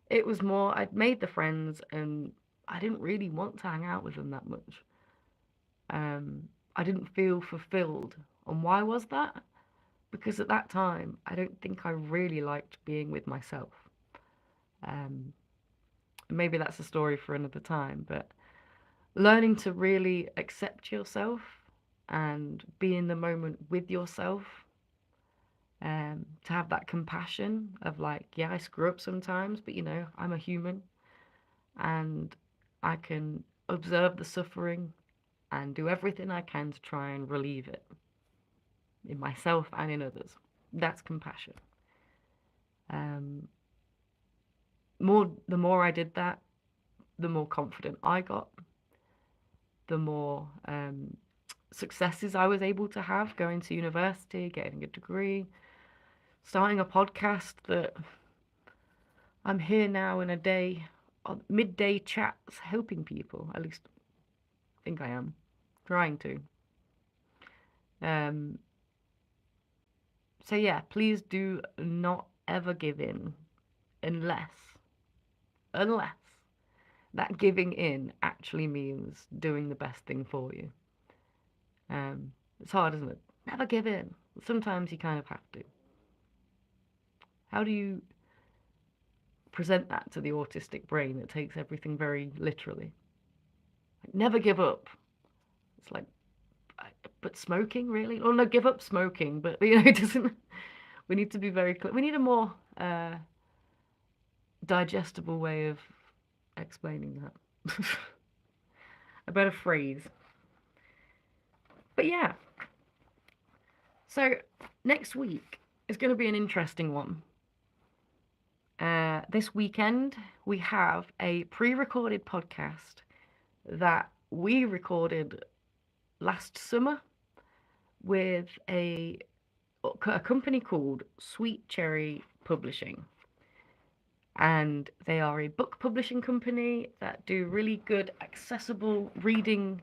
It was more I'd made the friends and I didn't really want to hang out with them that much. I didn't feel fulfilled. And why was that? Because at that time, I don't think I really liked being with myself. Um, Maybe that's a story for another time, but learning to really accept yourself and be in the moment with yourself, to have that compassion of like, yeah, I screw up sometimes, but you know, I'm a human and I can observe the suffering and do everything I can to try and relieve it in myself and in others. That's compassion. Um, the more I did that, the more confident I got, the more successes I was able to have going to university, getting a degree. starting a podcast that I'm here now in a day, midday chats, helping people. At least I think I am. Trying to. Um, so yeah, please do not ever give in unless that giving in actually means doing the best thing for you. It's hard, isn't it? Never give in. Sometimes you kind of have to. How do you present that to the autistic brain that takes everything very literally? Like, never give up. It's like, but smoking, really? Oh no, give up smoking, but it doesn't. We need to be very clear. We need a more digestible way of explaining that. A better phrase. But yeah. So next week is going to be an interesting one. This weekend we have a pre-recorded podcast that we recorded last summer with a company called Sweet Cherry Publishing. And they are a book publishing company that do really good accessible reading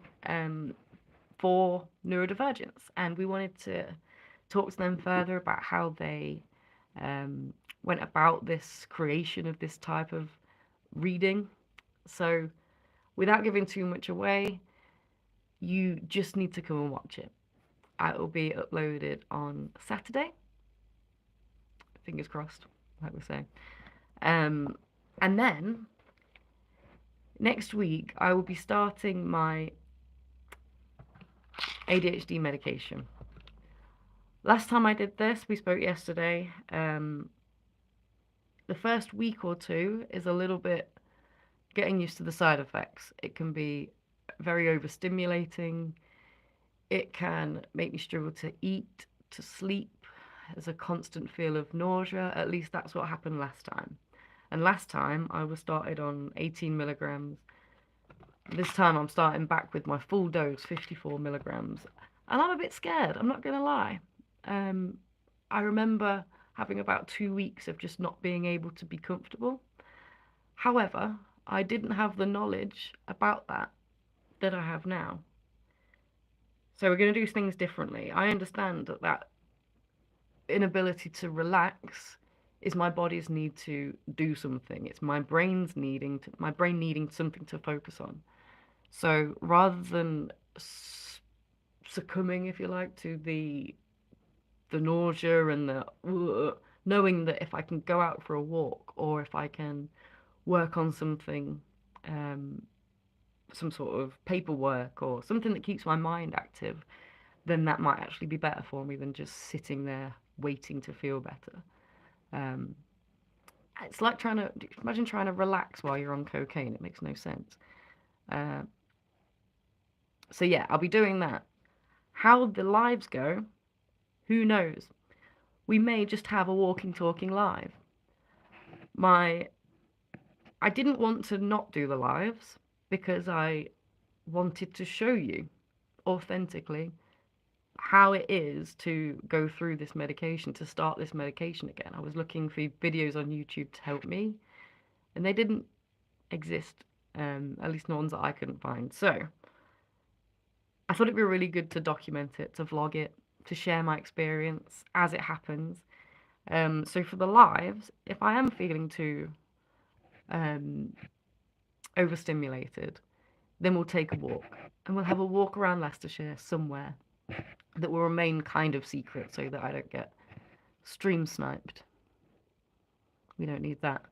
for neurodivergence. And we wanted to talk to them further about how they went about this creation of this type of reading. So without giving too much away, you just need to come and watch it. It will be uploaded on Saturday. Fingers crossed, like we say. And then next week I will be starting my ADHD medication. Last time I did this, we spoke yesterday. The first week or two is a little bit getting used to the side effects. It can be very overstimulating. It can make me struggle to eat, to sleep. There's a constant feel of nausea. At least that's what happened last time. And last time I was started on 18 milligrams. This time I'm starting back with my full dose, 54 milligrams. And I'm a bit scared, I'm not going to lie. I remember having about 2 weeks of just not being able to be comfortable. However, I didn't have the knowledge about that I have now. So we're going to do things differently. I understand that inability to relax is my body's need to do something. It's my brain needing something to focus on. So rather than succumbing, if you like, to the nausea and knowing that if I can go out for a walk or if I can work on something, some sort of paperwork or something that keeps my mind active, then that might actually be better for me than just sitting there waiting to feel better. It's like imagine trying to relax while you're on cocaine. It makes no sense. So yeah, I'll be doing that. How the lives go, who knows? We may just have a walking, talking live. I didn't want to not do the lives because I wanted to show you authentically how it is to go through this medication, to start this medication again. I was looking for videos on YouTube to help me, and they didn't exist, at least no ones that I couldn't find. So I thought it'd be really good to document it, to vlog it, to share my experience as it happens. So for the lives, if I am feeling too overstimulated, then we'll take a walk, and we'll have a walk around Leicestershire somewhere that will remain kind of secret so that I don't get stream sniped. We don't need that.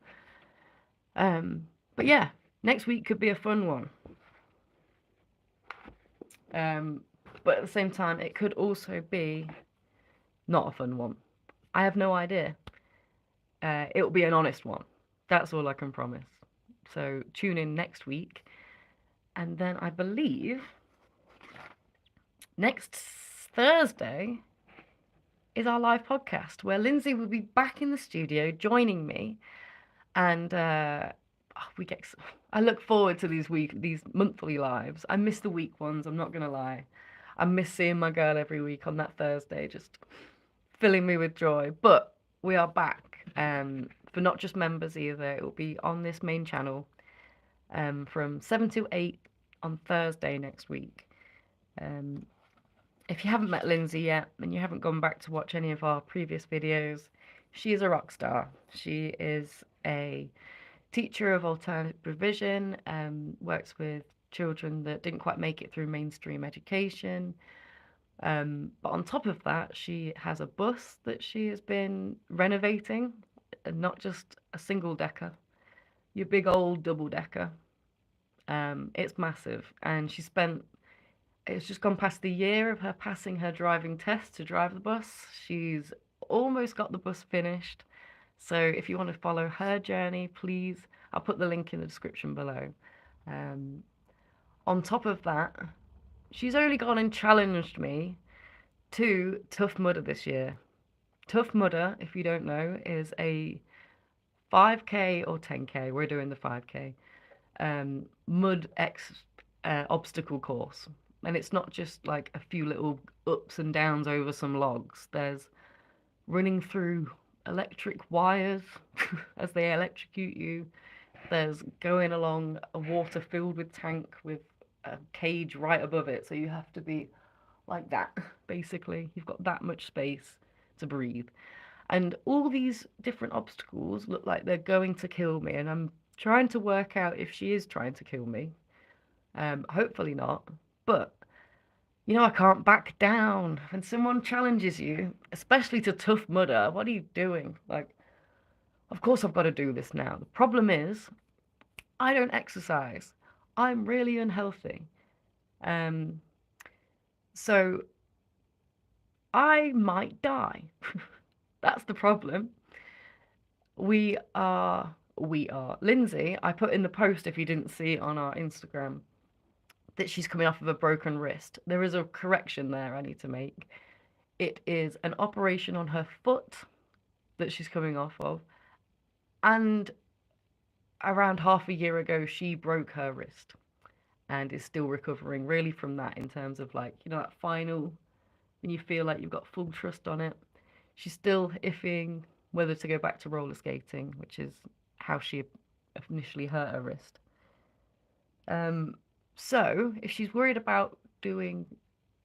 But yeah, next week could be a fun one. But at the same time, it could also be not a fun one. I have no idea. It'll be an honest one. That's all I can promise. So tune in next week. And then I believe next Thursday is our live podcast where Lindsay will be back in the studio joining me. And I look forward to these monthly lives. I miss the week ones, I'm not going to lie. I miss seeing my girl every week on that Thursday, just filling me with joy. But we are back for not just members either. It will be on this main channel from 7 to 8 on Thursday next week. Um, if you haven't met Lindsay yet and you haven't gone back to watch any of our previous videos, she is a rock star. She is a teacher of alternative provision, works with children that didn't quite make it through mainstream education. But on top of that, she has a bus that she has been renovating, and not just a single decker, your big old double decker. It's massive, and it's just gone past the year of her passing her driving test to drive the bus. She's almost got the bus finished. So if you want to follow her journey, please, I'll put the link in the description below. Um, on top of that, she's only gone and challenged me to Tough Mudder this year. Tough Mudder, if you don't know, is a 5K or 10K. We're doing the 5K mud obstacle course. And it's not just like a few little ups and downs over some logs. There's running through electric wires as they electrocute you. There's going along a water filled with tank with a cage right above it. So you have to be like that, basically. You've got that much space to breathe. And all these different obstacles look like they're going to kill me. And I'm trying to work out if she is trying to kill me. Hopefully not. But, I can't back down. When someone challenges you, especially to Tough Mudder, what are you doing? Like, of course I've got to do this now. The problem is, I don't exercise. I'm really unhealthy. So I might die. That's the problem. We are. Lindsay, I put in the post, if you didn't see it on our Instagram, that she's coming off of a broken wrist. There is a correction there I need to make. It is an operation on her foot that she's coming off of. And around half a year ago, she broke her wrist and is still recovering really from that, in terms of, like, that final, when you feel like you've got full trust on it. She's still iffing whether to go back to roller skating, which is how she initially hurt her wrist. So if she's worried about doing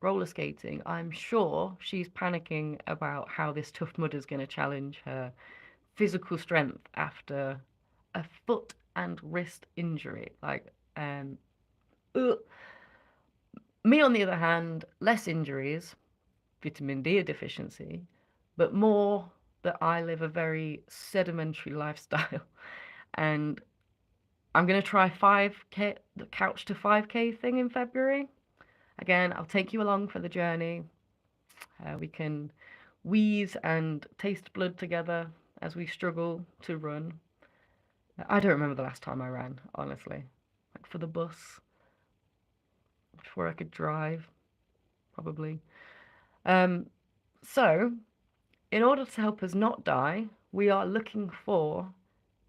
roller skating, I'm sure she's panicking about how this Tough Mudder is going to challenge her physical strength after a foot and wrist injury. Like, me, on the other hand, less injuries, vitamin D deficiency, but more that I live a very sedimentary lifestyle. And I'm going to try 5K, the couch to 5K thing in February. Again, I'll take you along for the journey. We can wheeze and taste blood together as we struggle to run. I don't remember the last time I ran, honestly. Like, for the bus, before I could drive, probably. So, in order to help us not die, we are looking for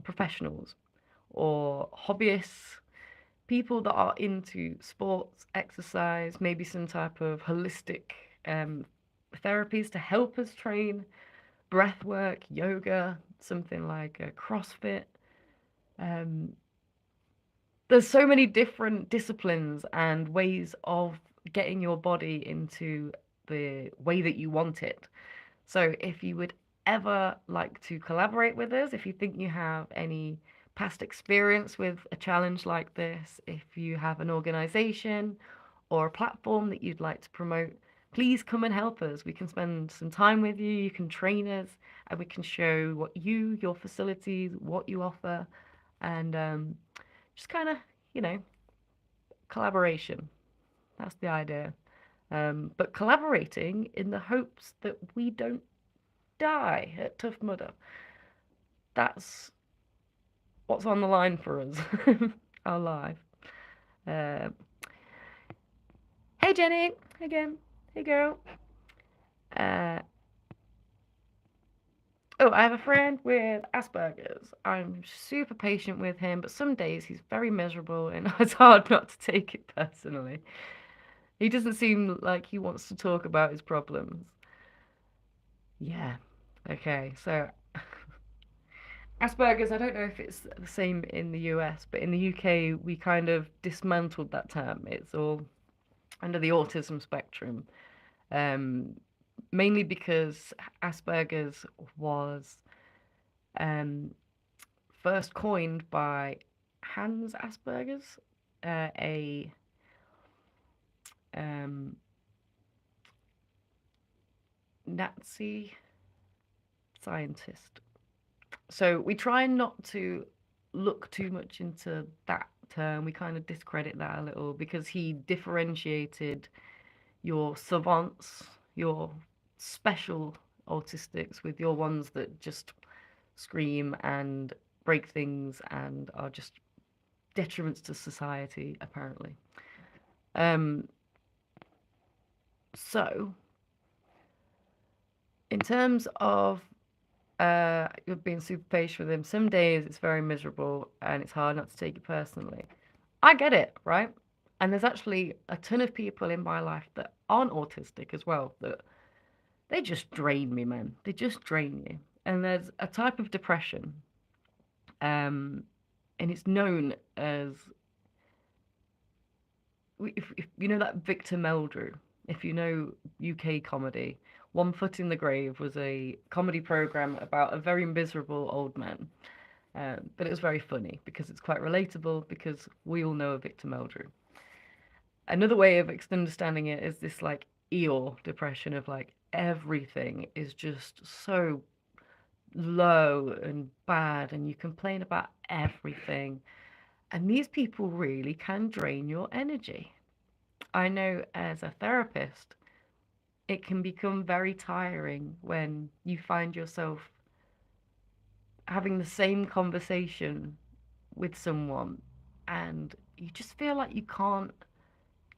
professionals or hobbyists, people that are into sports, exercise, maybe some type of holistic therapies to help us train, breath work, yoga, something like a CrossFit. There's so many different disciplines and ways of getting your body into the way that you want it. So if you would ever like to collaborate with us, if you think you have any past experience with a challenge like this, if you have an organization or a platform that you'd like to promote, please come and help us. We can spend some time with you, you can train us, and we can show your facilities, what you offer, and just kind of, collaboration. That's the idea. But collaborating in the hopes that we don't die at Tough Mudder. That's what's on the line for us. Our life. Hey Jenny, again. Hey girl. I have a friend with Asperger's. I'm super patient with him, but some days he's very miserable and it's hard not to take it personally. He doesn't seem like he wants to talk about his problems. Yeah. Okay, so Asperger's, I don't know if it's the same in the US, but in the UK, we kind of dismantled that term. It's all under the autism spectrum, um, mainly because Asperger's was um, first coined by Hans Asperger's, a um, Nazi scientist. So we try not to look too much into that term. We kind of discredit that a little because he differentiated your savants, your special autistics, with your ones that just scream and break things and are just detriments to society, apparently. Um, so, in terms of you're being super patient with him, some days it's very miserable and it's hard not to take it personally. I get it, right? And there's actually a ton of people in my life that aren't autistic as well, that they just drain me, man. They just drain you. And there's a type of depression, um, and it's known as, if you know that Victor Meldrew, if you know UK comedy, One Foot in the Grave was a comedy program about a very miserable old man. But it was very funny because it's quite relatable because we all know a Victor Meldrew. Another way of understanding it is this like Eeyore depression of like everything is just so low and bad and you complain about everything. And these people really can drain your energy. I know as a therapist, it can become very tiring when you find yourself having the same conversation with someone and you just feel like you can't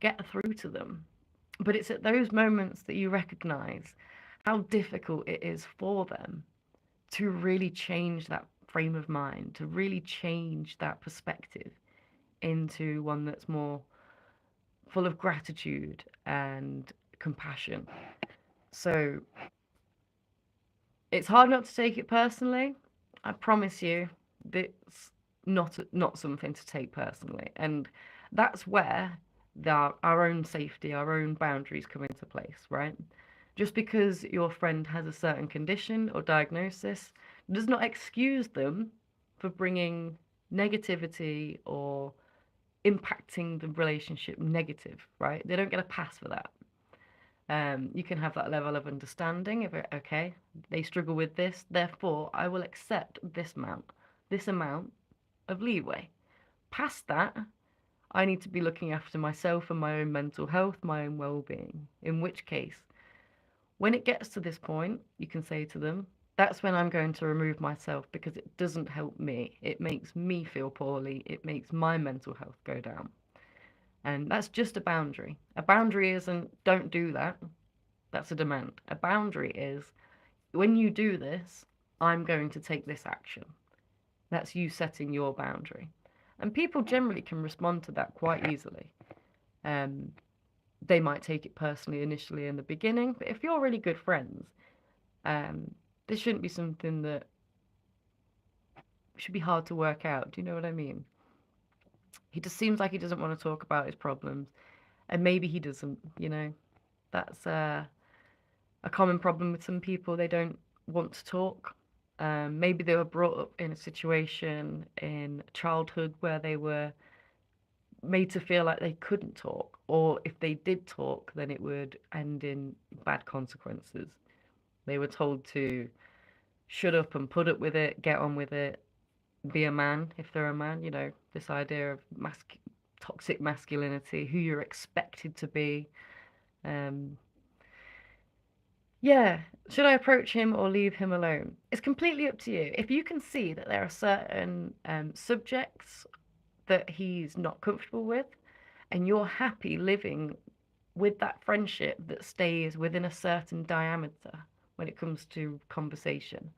get through to them. But it's at those moments that you recognize how difficult it is for them to really change that frame of mind, to really change that perspective into one that's more full of gratitude and compassion. So it's hard not to take it personally. I promise you, it's not something to take personally, and that's where our own safety, our own boundaries come into place, right? Just because your friend has a certain condition or diagnosis does not excuse them for bringing negativity or impacting the relationship negative, right? They don't get a pass for that. You can have that level of understanding of it. Okay, they struggle with this, therefore I will accept this amount of leeway. Past that, I need to be looking after myself and my own mental health, my own well-being. In which case, when it gets to this point, you can say to them, that's when I'm going to remove myself because it doesn't help me. It makes me feel poorly. It makes my mental health go down. And that's just a boundary. A boundary isn't don't do that. That's a demand. A boundary is when you do this, I'm going to take this action. That's you setting your boundary. And people generally can respond to that quite easily. Um, they might take it personally initially in the beginning, but if you're really good friends, this shouldn't be something that should be hard to work out. Do you know what I mean? He just seems like he doesn't want to talk about his problems, and maybe he doesn't, you know. That's a common problem with some people. They don't want to talk. Maybe they were brought up in a situation in childhood where they were made to feel like they couldn't talk, or if they did talk, then it would end in bad consequences. They were told to shut up and put up with it, get on with it, be a man if they're a man, you know, this idea of toxic masculinity, who you're expected to be. Um, Yeah, should I approach him or leave him alone? It's completely up to you. If you can see that there are certain subjects that he's not comfortable with, and you're happy living with that friendship that stays within a certain diameter when it comes to conversation,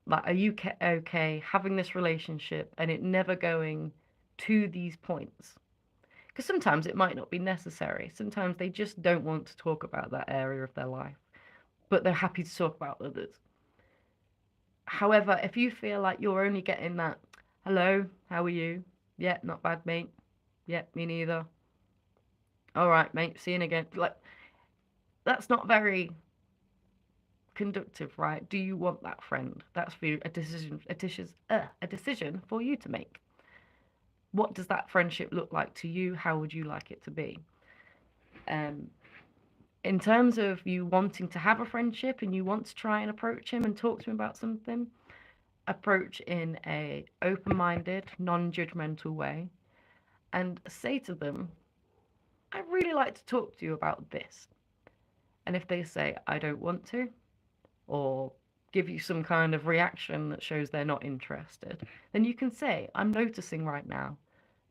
like, are you okay having this relationship and it never going to these points? Because sometimes it might not be necessary. Sometimes they just don't want to talk about that area of their life, but they're happy to talk about others. However, if you feel like you're only getting that, hello, how are you? Yeah, not bad, mate. Yeah, me neither. All right, mate, see you again. Like, that's not very conductive, right? Do you want that friend? That's for you, a decision for you to make. What does that friendship look like to you? How would you like it to be? Um, in terms of you wanting to have a friendship and you want to try and approach him and talk to him about something, approach in a open-minded, non-judgmental way and say to them, I'd really like to talk to you about this. And if they say, I don't want to, or give you some kind of reaction that shows they're not interested, then you can say, I'm noticing right now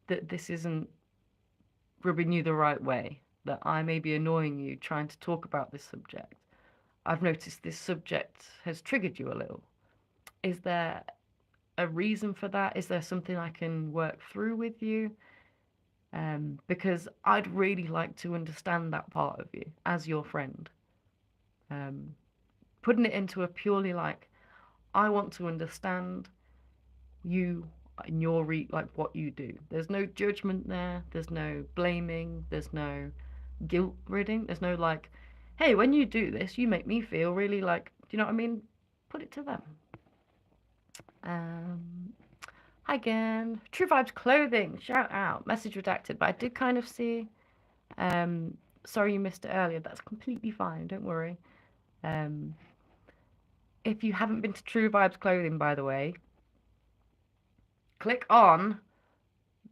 that this isn't rubbing you the right way, that I may be annoying you trying to talk about this subject. I've noticed this subject has triggered you a little. Is there a reason for that? Is there something I can work through with you? Because I'd really like to understand that part of you as your friend. Um, Putting it into a purely like, I want to understand you and your like what you do. There's no judgment there. There's no blaming. There's no guilt ridding. There's no like, hey, when you do this, you make me feel really like, do you know what I mean? Put it to them. Um, Hi again. True Vibes Clothing. Shout out. Message redacted, but I did kind of see. Um, Sorry you missed it earlier. That's completely fine. Don't worry. Um, if you haven't been to True Vibes Clothing, by the way, click on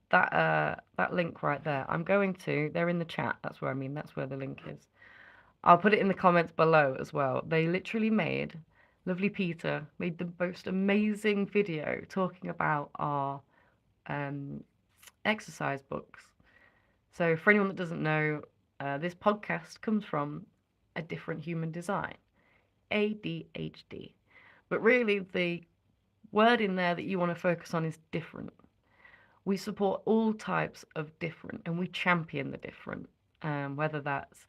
that link right there. I'm going to. They're in the chat. That's where I mean. That's where the link is. I'll put it in the comments below as well. They literally made. Lovely Peter made the most amazing video talking about our um, exercise books. So, for anyone that doesn't know, this podcast comes from a different human design, ADHD. But really, the word in there that you want to focus on is different. We support all types of different and we champion the different, whether that's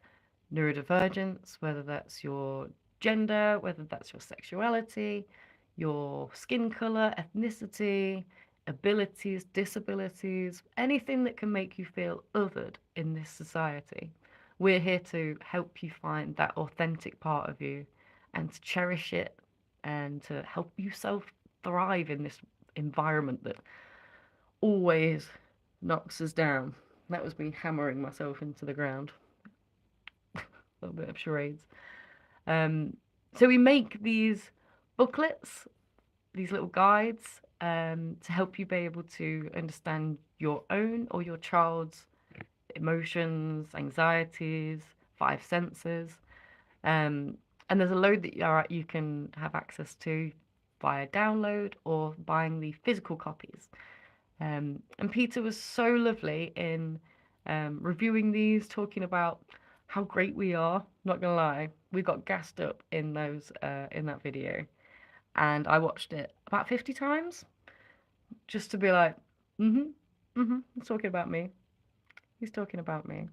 neurodivergence, whether that's your gender, whether that's your sexuality, your skin color, ethnicity, abilities, disabilities, anything that can make you feel othered in this society. We're here to help you find that authentic part of you and to cherish it and to help you self thrive in this environment that always knocks us down. That was me hammering myself into the ground. A little bit of charades. Um, so we make these booklets, these little guides, to help you be able to understand your own or your child's emotions, anxieties, five senses. And there's a load that you can have access to via download or buying the physical copies. And Peter was so lovely in reviewing these, talking about how great we are. Not gonna lie, we got gassed up in those in that video, and I watched it about 50 times just to be like, mm-hmm, mm-hmm, he's talking about me. He's talking about me.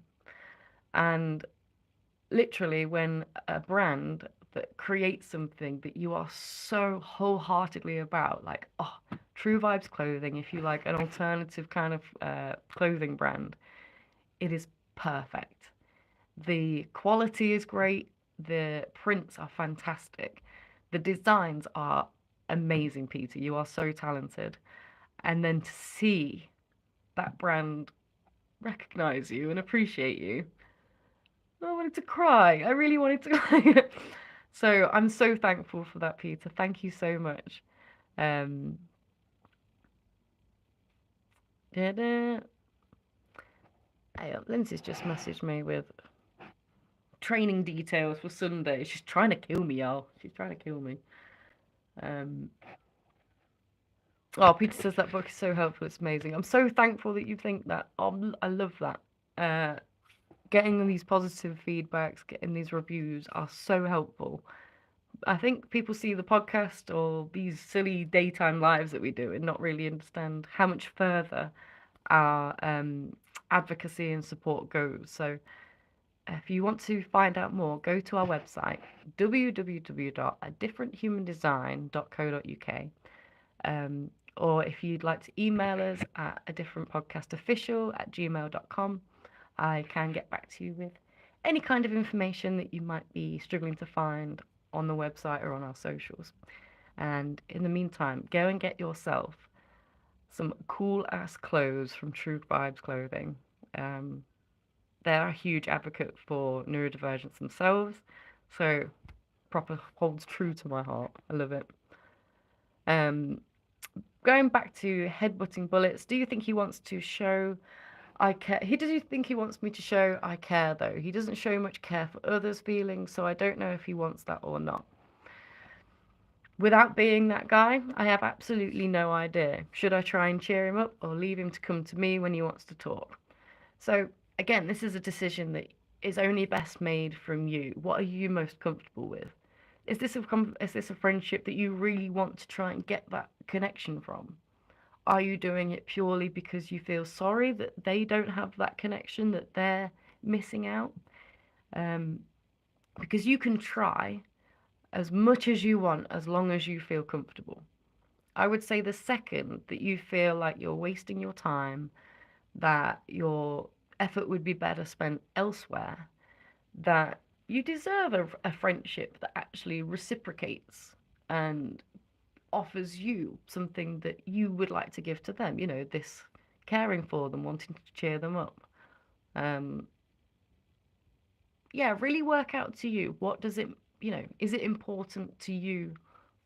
And literally, when a brand that creates something that you are so wholeheartedly about, like, oh, True Vibes Clothing, if you like an alternative kind of clothing brand, it is perfect. The quality is great, the prints are fantastic, the designs are amazing, Peter. You are so talented. And then to see that brand recognize you and appreciate you, I wanted to cry. I really wanted to cry. So I'm so thankful for that, Peter. Thank you so much. Um, Lindsay's just messaged me with training details for Sunday. She's trying to kill me, y'all. She's trying to kill me. Um, oh, Peter says that book is so helpful. It's amazing. I'm so thankful that you think that. Oh, I love that. Getting these positive feedbacks, getting these reviews are so helpful. I think people see the podcast or these silly daytime lives that we do and not really understand how much further our advocacy and support goes. So If you want to find out more, go to our website, www.adifferenthumandesign.co.uk. Or if you'd like to email us at adifferentpodcastofficial@gmail.com, I can get back to you with any kind of information that you might be struggling to find on the website or on our socials. And in the meantime, go and get yourself some cool ass clothes from True Vibes Clothing. Um, they're a huge advocate for neurodivergence themselves, so proper holds true to my heart. I love it. Um, Going back to headbutting bullets, do you think he wants to show I care? He does. You think he wants me to show I care though? He doesn't show much care for others' feelings, so I don't know if he wants that or not. Without being that guy, I have absolutely no idea. Should I try and cheer him up or leave him to come to me when he wants to talk? So, again, this is a decision that is only best made from you. What are you most comfortable with? Is this a friendship that you really want to try and get that connection from? Are you doing it purely because you feel sorry that they don't have that connection, that they're missing out? Um, because you can try as much as you want as long as you feel comfortable. I would say the second that you feel like you're wasting your time, that your effort would be better spent elsewhere, that you deserve a friendship that actually reciprocates and offers you something that you would like to give to them. You know, this caring for them, wanting to cheer them up. Um, yeah, really work out to you. What does it, is it important to you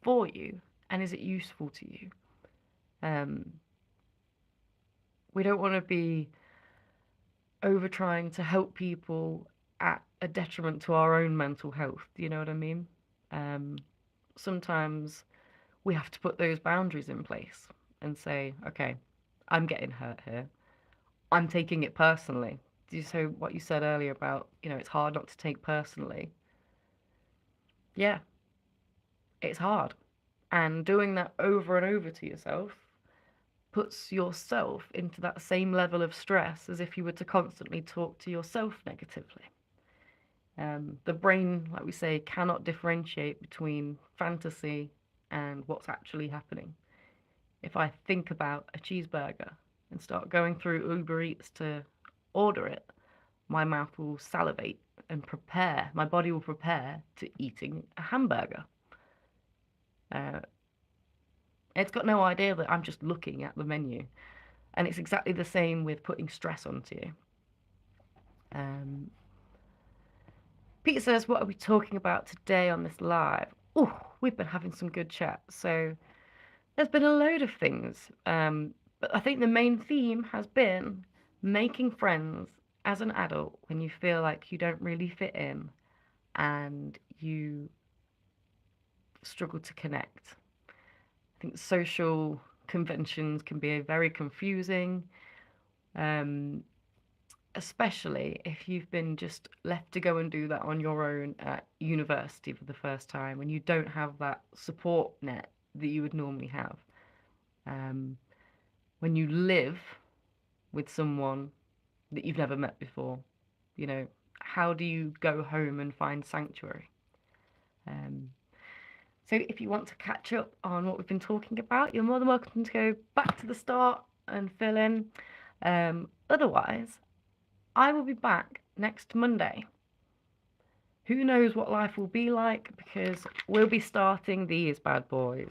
for you? And is it useful to you? Um, we don't want to be over trying to help people at a detriment to our own mental health. Do you know what I mean? Um, Sometimes we have to put those boundaries in place and say, okay, I'm getting hurt here. I'm taking it personally. So what you said earlier about, it's hard not to take personally. Yeah, it's hard. And doing that over and over to yourself puts yourself into that same level of stress as if you were to constantly talk to yourself negatively. The brain, like we say, cannot differentiate between fantasy and what's actually happening. If I think about a cheeseburger and start going through Uber Eats to order it, my mouth will salivate and prepare, my body will prepare to eating a hamburger. Uh, it's got no idea that I'm just looking at the menu. And it's exactly the same with putting stress onto you. Um, Peter says, what are we talking about today on this live? Oh, we've been having some good chat. So there's been a load of things. But I think the main theme has been making friends as an adult when you feel like you don't really fit in and you struggle to connect. I think social conventions can be very confusing, um, especially if you've been just left to go and do that on your own at university for the first time and you don't have that support net that you would normally have. Um, when you live with someone that you've never met before, you know, how do you go home and find sanctuary? Um, So if you want to catch up on what we've been talking about, you're more than welcome to go back to the start and fill in. Otherwise, I will be back next Monday. Who knows what life will be like because we'll be starting these bad boys.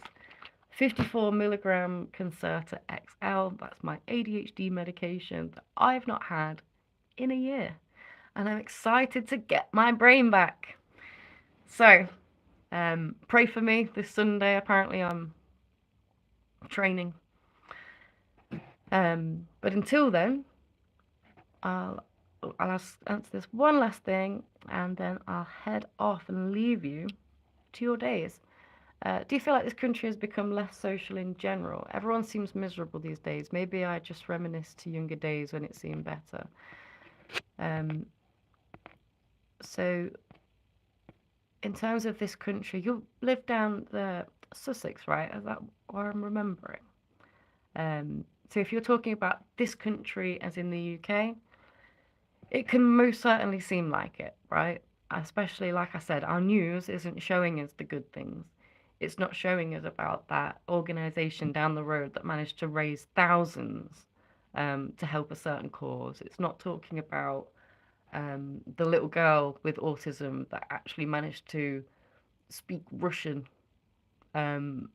54 milligram Concerta XL, that's my ADHD medication that I've not had in a year. And I'm excited to get my brain back. So, pray for me this Sunday. Apparently, I'm training. But until then, I'll answer this one last thing, and then I'll head off and leave you to your days. Do you feel like this country has become less social in general? Everyone seems miserable these days. Maybe I just reminisce to younger days when it seemed better. Um, so, in terms of this country, you live down the Sussex, right? Is that what I'm remembering? So if you're talking about this country as in the UK, It can most certainly seem like it, right? Especially, like I said, our news isn't showing us the good things. It's not showing us about that organization down the road that managed to raise thousands to help a certain cause. It's not talking about the little girl with autism that actually managed to speak Russian um,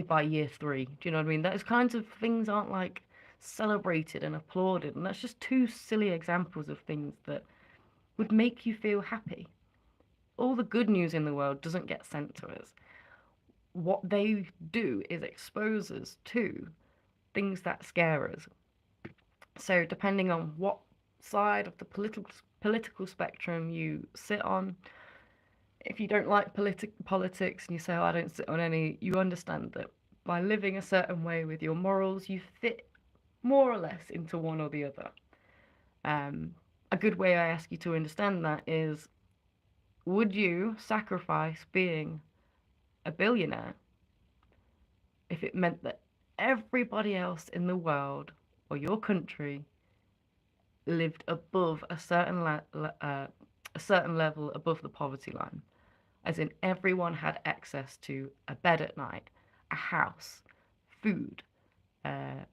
by year three. Do you know what I mean? Those kinds of things aren't like celebrated and applauded. And that's just two silly examples of things that would make you feel happy. All the good news in the world doesn't get sent to us. What they do is expose us to things that scare us. So, depending on what side of the political spectrum you sit on, if you don't like politics and you say, oh, I don't sit on any, you understand that by living a certain way with your morals, you fit more or less into one or the other. Um, a good way I ask you to understand that is, would you sacrifice being a billionaire if it meant that everybody else in the world or your country lived above a certain level above the poverty line, as in everyone had access to a bed at night, a house, food, uh,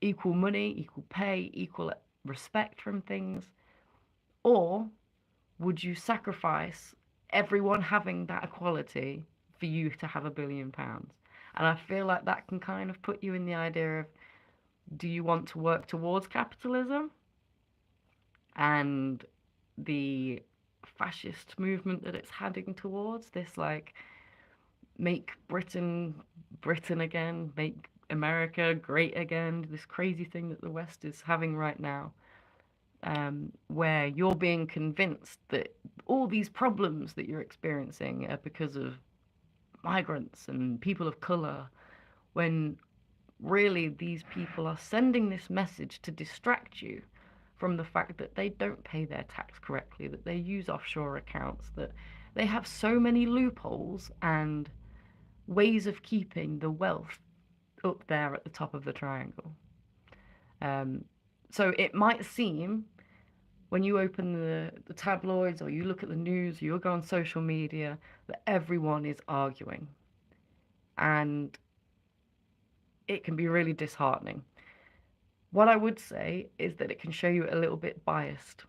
equal money, equal pay, equal respect from things? Or would you sacrifice everyone having that equality for you to have £1 billion? And I feel like that can kind of put you in the idea of, do you want to work towards capitalism and the fascist movement that it's heading towards, this like make Britain again, make America great again, this crazy thing that the West is having right now, where you're being convinced that all these problems that you're experiencing are because of migrants and people of color, when really these people are sending this message to distract you from the fact that they don't pay their tax correctly, that they use offshore accounts, that they have so many loopholes and ways of keeping the wealth up there at the top of the triangle. Um, so it might seem when you open the tabloids or you look at the news, or you go on social media, that everyone is arguing. And it can be really disheartening. What I would say is that it can show you a little bit biased.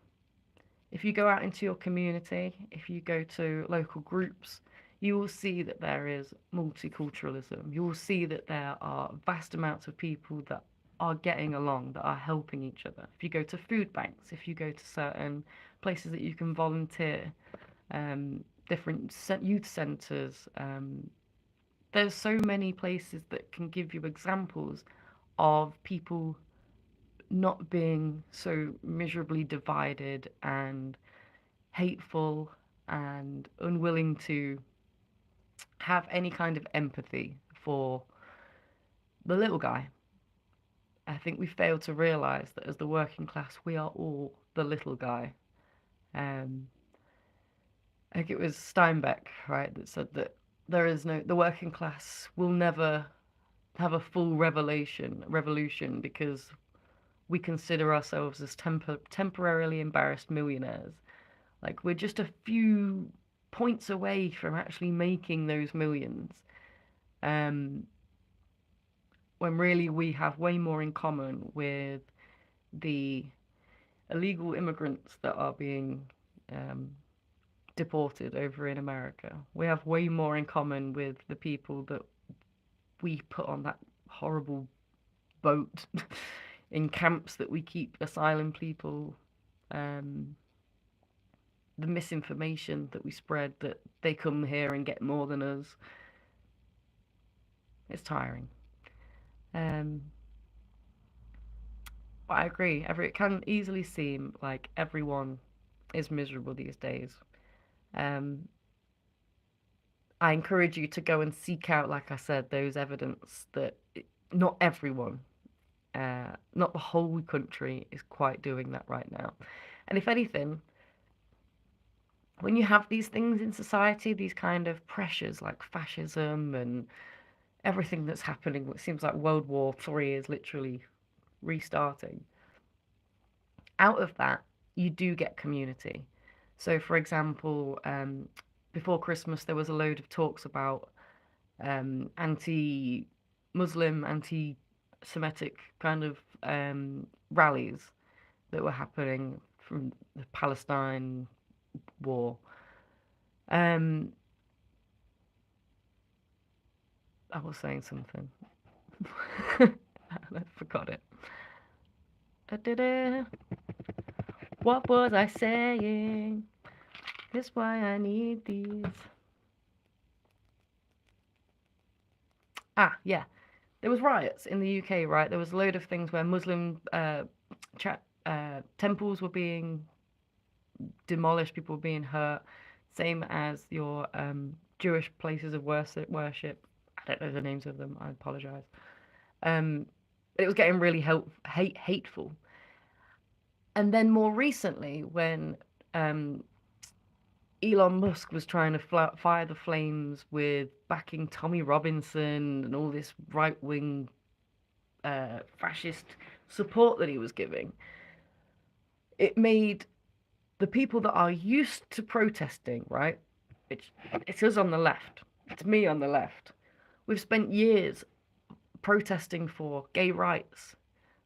If you go out into your community, if you go to local groups, you will see that there is multiculturalism. You will see that there are vast amounts of people that are getting along, that are helping each other. If you go to food banks, if you go to certain places that you can volunteer, different youth centres, there's so many places that can give you examples of people not being so miserably divided and hateful and unwilling to have any kind of empathy for the little guy. I think we fail to realize that as the working class, we are all the little guy. Um, I think it was Steinbeck, right, that said that the working class will never have a full revolution because we consider ourselves as temporarily embarrassed millionaires. Like, we're just a few points away from actually making those millions. Um, when really we have way more in common with the illegal immigrants that are being um, deported over in America. We have way more in common with the people that we put on that horrible boat in camps that we keep asylum people. Um, the misinformation that we spread that they come here and get more than us. It's tiring. Um, but I agree. It can easily seem like everyone is miserable these days. Um, I encourage you to go and seek out, like I said, those evidence that not everyone, not the whole country, is quite doing that right now. And if anything, when you have these things in society, these kind of pressures like fascism and everything that's happening, it seems like World War III is literally restarting. Out of that, you do get community. So, for example, before Christmas, there was a load of talks about anti-Muslim, anti-Semitic kind of rallies that were happening from the Palestine war. Um, I was saying something. I forgot it. Da-da-da. What was I saying? That's why I need these. Ah, yeah. There was riots in the UK, right? There was a load of things where Muslim temples were being demolished, people were being hurt, same as your Jewish places of worship. I don't know the names of them. I apologize. Um, it was getting really hateful. And then more recently, when um, Elon Musk was trying to fire the flames with backing Tommy Robinson and all this right wing fascist support that he was giving, it made the people that are used to protesting, right? It's, it's us on the left, it's me on the left. We've spent years protesting for gay rights,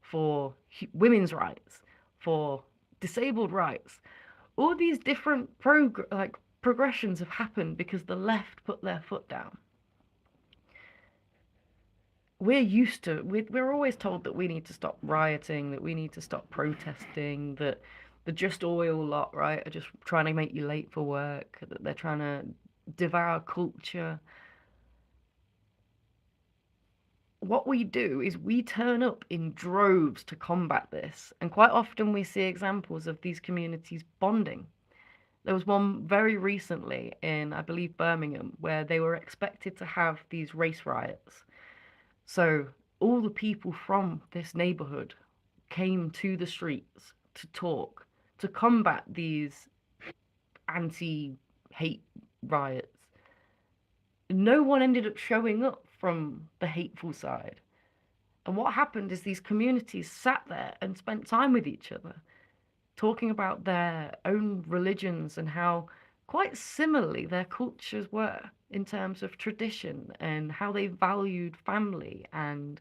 for women's rights, for disabled rights. All these different progressions have happened because the left put their foot down. We're used to we're always told that we need to stop rioting, that we need to stop protesting, that the Just Oil lot, right, are just trying to make you late for work, that they're trying to devour culture. What we do is we turn up in droves to combat this, and quite often we see examples of these communities bonding. There was one very recently in, I believe, Birmingham, where they were expected to have these race riots. So all the people from this neighborhood came to the streets to talk, to combat these anti-hate riots. No one ended up showing up from the hateful side. And what happened is these communities sat there and spent time with each other, talking about their own religions and how quite similarly their cultures were in terms of tradition and how they valued family and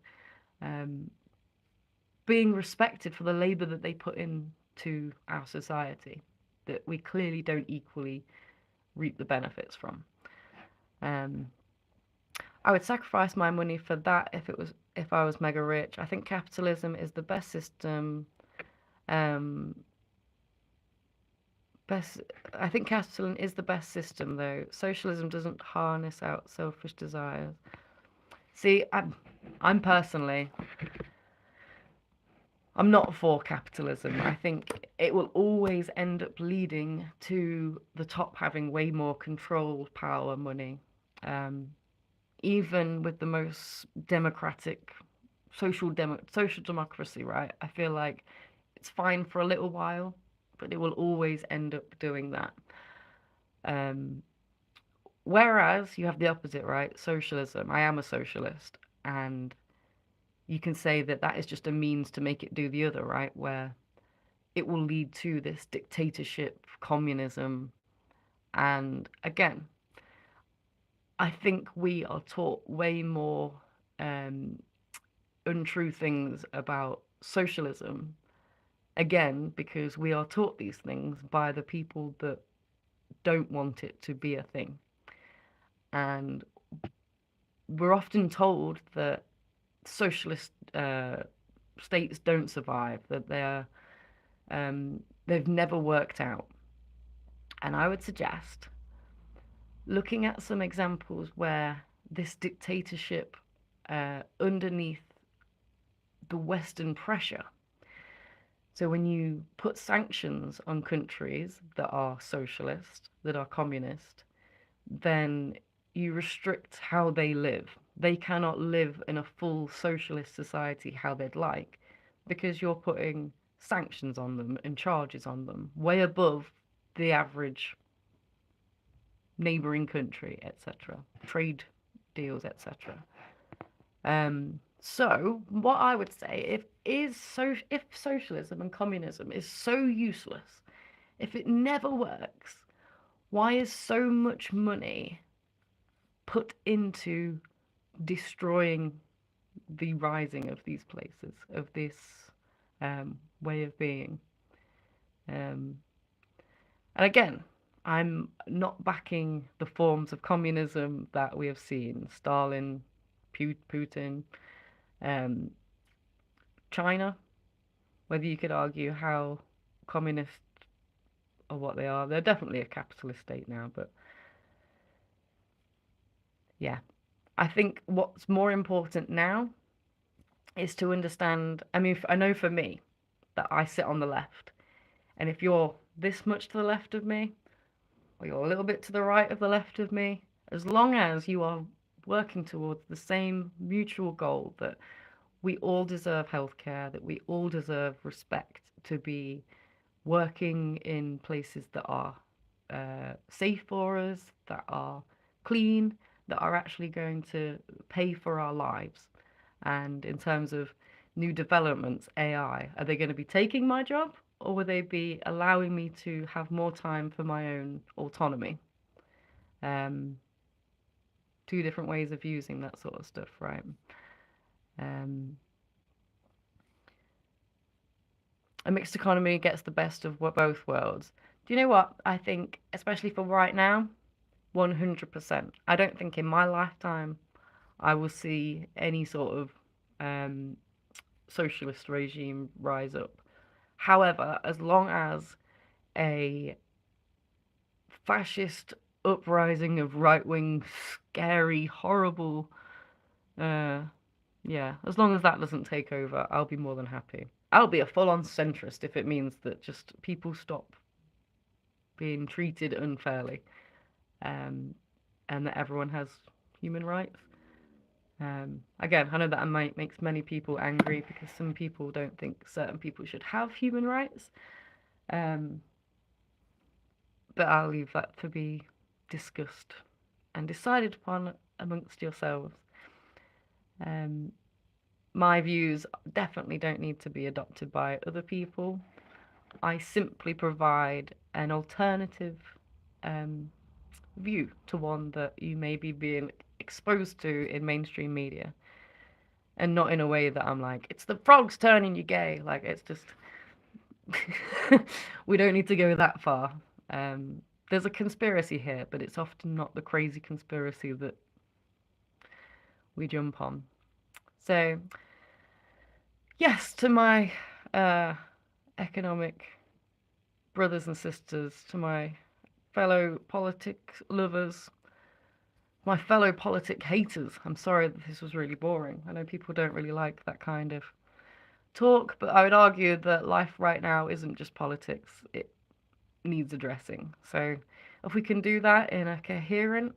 um, being respected for the labor that they put into our society that we clearly don't equally reap the benefits from. Um, I would sacrifice my money for that if I was mega rich. I think capitalism is the best system. Um, best. I think capitalism is the best system, though. Socialism doesn't harness out selfish desires. See, I'm personally, I'm not for capitalism. I think it will always end up leading to the top having way more control, power, money. Um, Even with the most democratic social democracy, right? I feel like it's fine for a little while, but it will always end up doing that. Um, Whereas you have the opposite, right? Socialism. I am a socialist, and you can say that that is just a means to make it do the other, right? Where it will lead to this dictatorship, communism, and again, I think we are taught way more um, untrue things about socialism, again, because we are taught these things by the people that don't want it to be a thing. And we're often told that socialist states don't survive, that they've never worked out. And I would suggest looking at some examples where this dictatorship underneath the Western pressure. So when you put sanctions on countries that are socialist, that are communist, then you restrict how they live. They cannot live in a full socialist society how they'd like because you're putting sanctions on them and charges on them way above the average neighboring country, etc. Trade deals, etc. So, what I would say, if socialism and communism is so useless, if it never works, why is so much money put into destroying the rising of these places, of this way of being? Um, and again, I'm not backing the forms of communism that we have seen: Stalin, Putin, um, China. Whether you could argue how communist or what they are, they're definitely a capitalist state now. But yeah, I think what's more important now is to understand. I mean, I know for me that I sit on the left, and if you're this much to the left of me, or you're a little bit to the right of the left of me, as long as you are working towards the same mutual goal that we all deserve healthcare, that we all deserve respect, to be working in places that are safe for us, that are clean, that are actually going to pay for our lives. And in terms of new developments, AI, are they going to be taking my job, or will they be allowing me to have more time for my own autonomy? Um, Two different ways of using that sort of stuff, right? Um, a mixed economy gets the best of both worlds. Do you know what? I think, especially for right now, 100%. I don't think in my lifetime I will see any sort of um, socialist regime rise up. However, as long as a fascist uprising of right wing, scary, horrible, uh, yeah, as long as that doesn't take over, I'll be more than happy. I'll be a full on centrist if it means that just people stop being treated unfairly, um, and that everyone has human rights. Again, I know that makes many people angry because some people don't think certain people should have human rights. Um, but I'll leave that to be discussed and decided upon amongst yourselves. Um, my views definitely don't need to be adopted by other people. I simply provide an alternative um, view to one that you may be being exposed to in mainstream media, and not in a way that I'm like, it's the frogs turning you gay. Like, it's just, we don't need to go that far. There's a conspiracy here, but it's often not the crazy conspiracy that we jump on. So, yes, to my uh, economic brothers and sisters, to my fellow politics lovers, my fellow politic haters, I'm sorry that this was really boring. I know people don't really like that kind of talk, but I would argue that life right now isn't just politics. It needs addressing. So if we can do that in a coherent,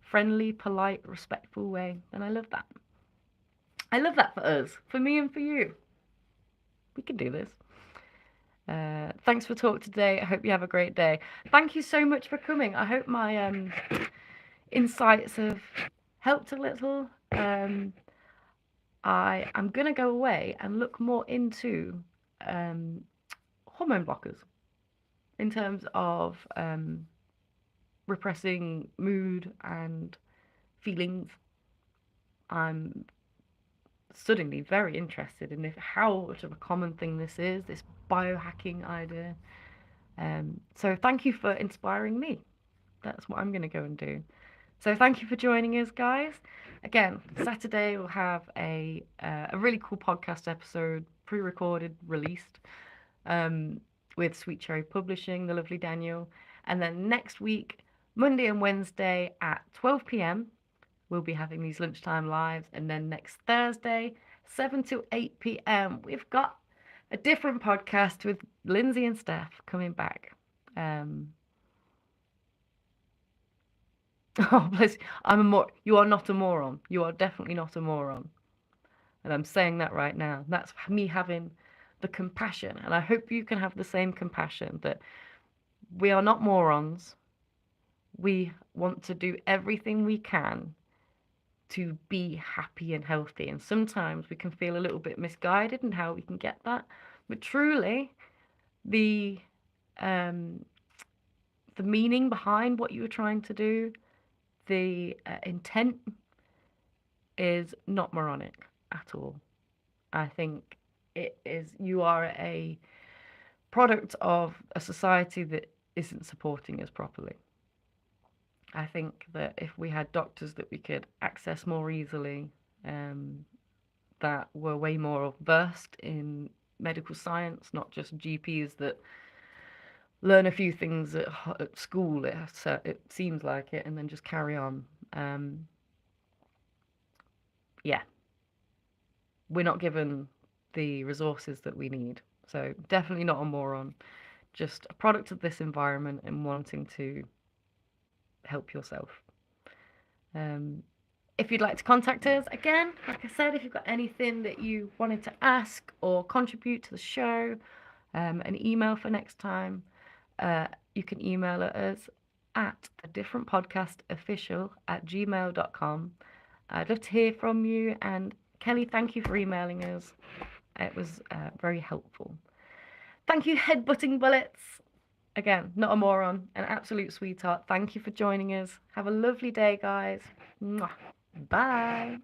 friendly, polite, respectful way, then I love that. I love that for us, for me and for you. We can do this. Thanks for talk today. I hope you have a great day. Thank you so much for coming. I hope my insights have helped a little. I am going to go away and look more into hormone blockers in terms of repressing mood and feelings. I'm suddenly very interested in how much of a common thing this is, this biohacking idea. So thank you for inspiring me. That's what I'm going to go and do. So thank you for joining us, guys. Again, Saturday we'll have a really cool podcast episode, pre-recorded, released, with Sweet Cherry Publishing, the lovely Daniel. And then next week, Monday and Wednesday at 12 p.m., we'll be having these lunchtime lives. And then next Thursday, 7 to 8 p.m., we've got a different podcast with Lindsay and Steph coming back. Oh, bless you. You are not a moron. You are definitely not a moron. And I'm saying that right now. That's me having the compassion. And I hope you can have the same compassion that we are not morons. We want to do everything we can to be happy and healthy. And sometimes we can feel a little bit misguided in how we can get that. But truly, the um, the meaning behind what you were trying to do, the intent is not moronic at all. I think it is, you are a product of a society that isn't supporting us properly. I think that if we had doctors that we could access more easily, that were way more versed in medical science, not just GPs that learn a few things at school, it seems like it, and then just carry on. Yeah, we're not given the resources that we need. So definitely not a moron, just a product of this environment and wanting to help yourself. If you'd like to contact us, again, like I said, if you've got anything that you wanted to ask or contribute to the show, an email for next time, you can email us at thedifferentpodcastofficial@gmail.com. I'd love to hear from you. And Kelly, thank you for emailing us. It was very helpful. Thank you, Headbutting Bullets. Again, not a moron, an absolute sweetheart. Thank you for joining us. Have a lovely day, guys. Mwah. Bye.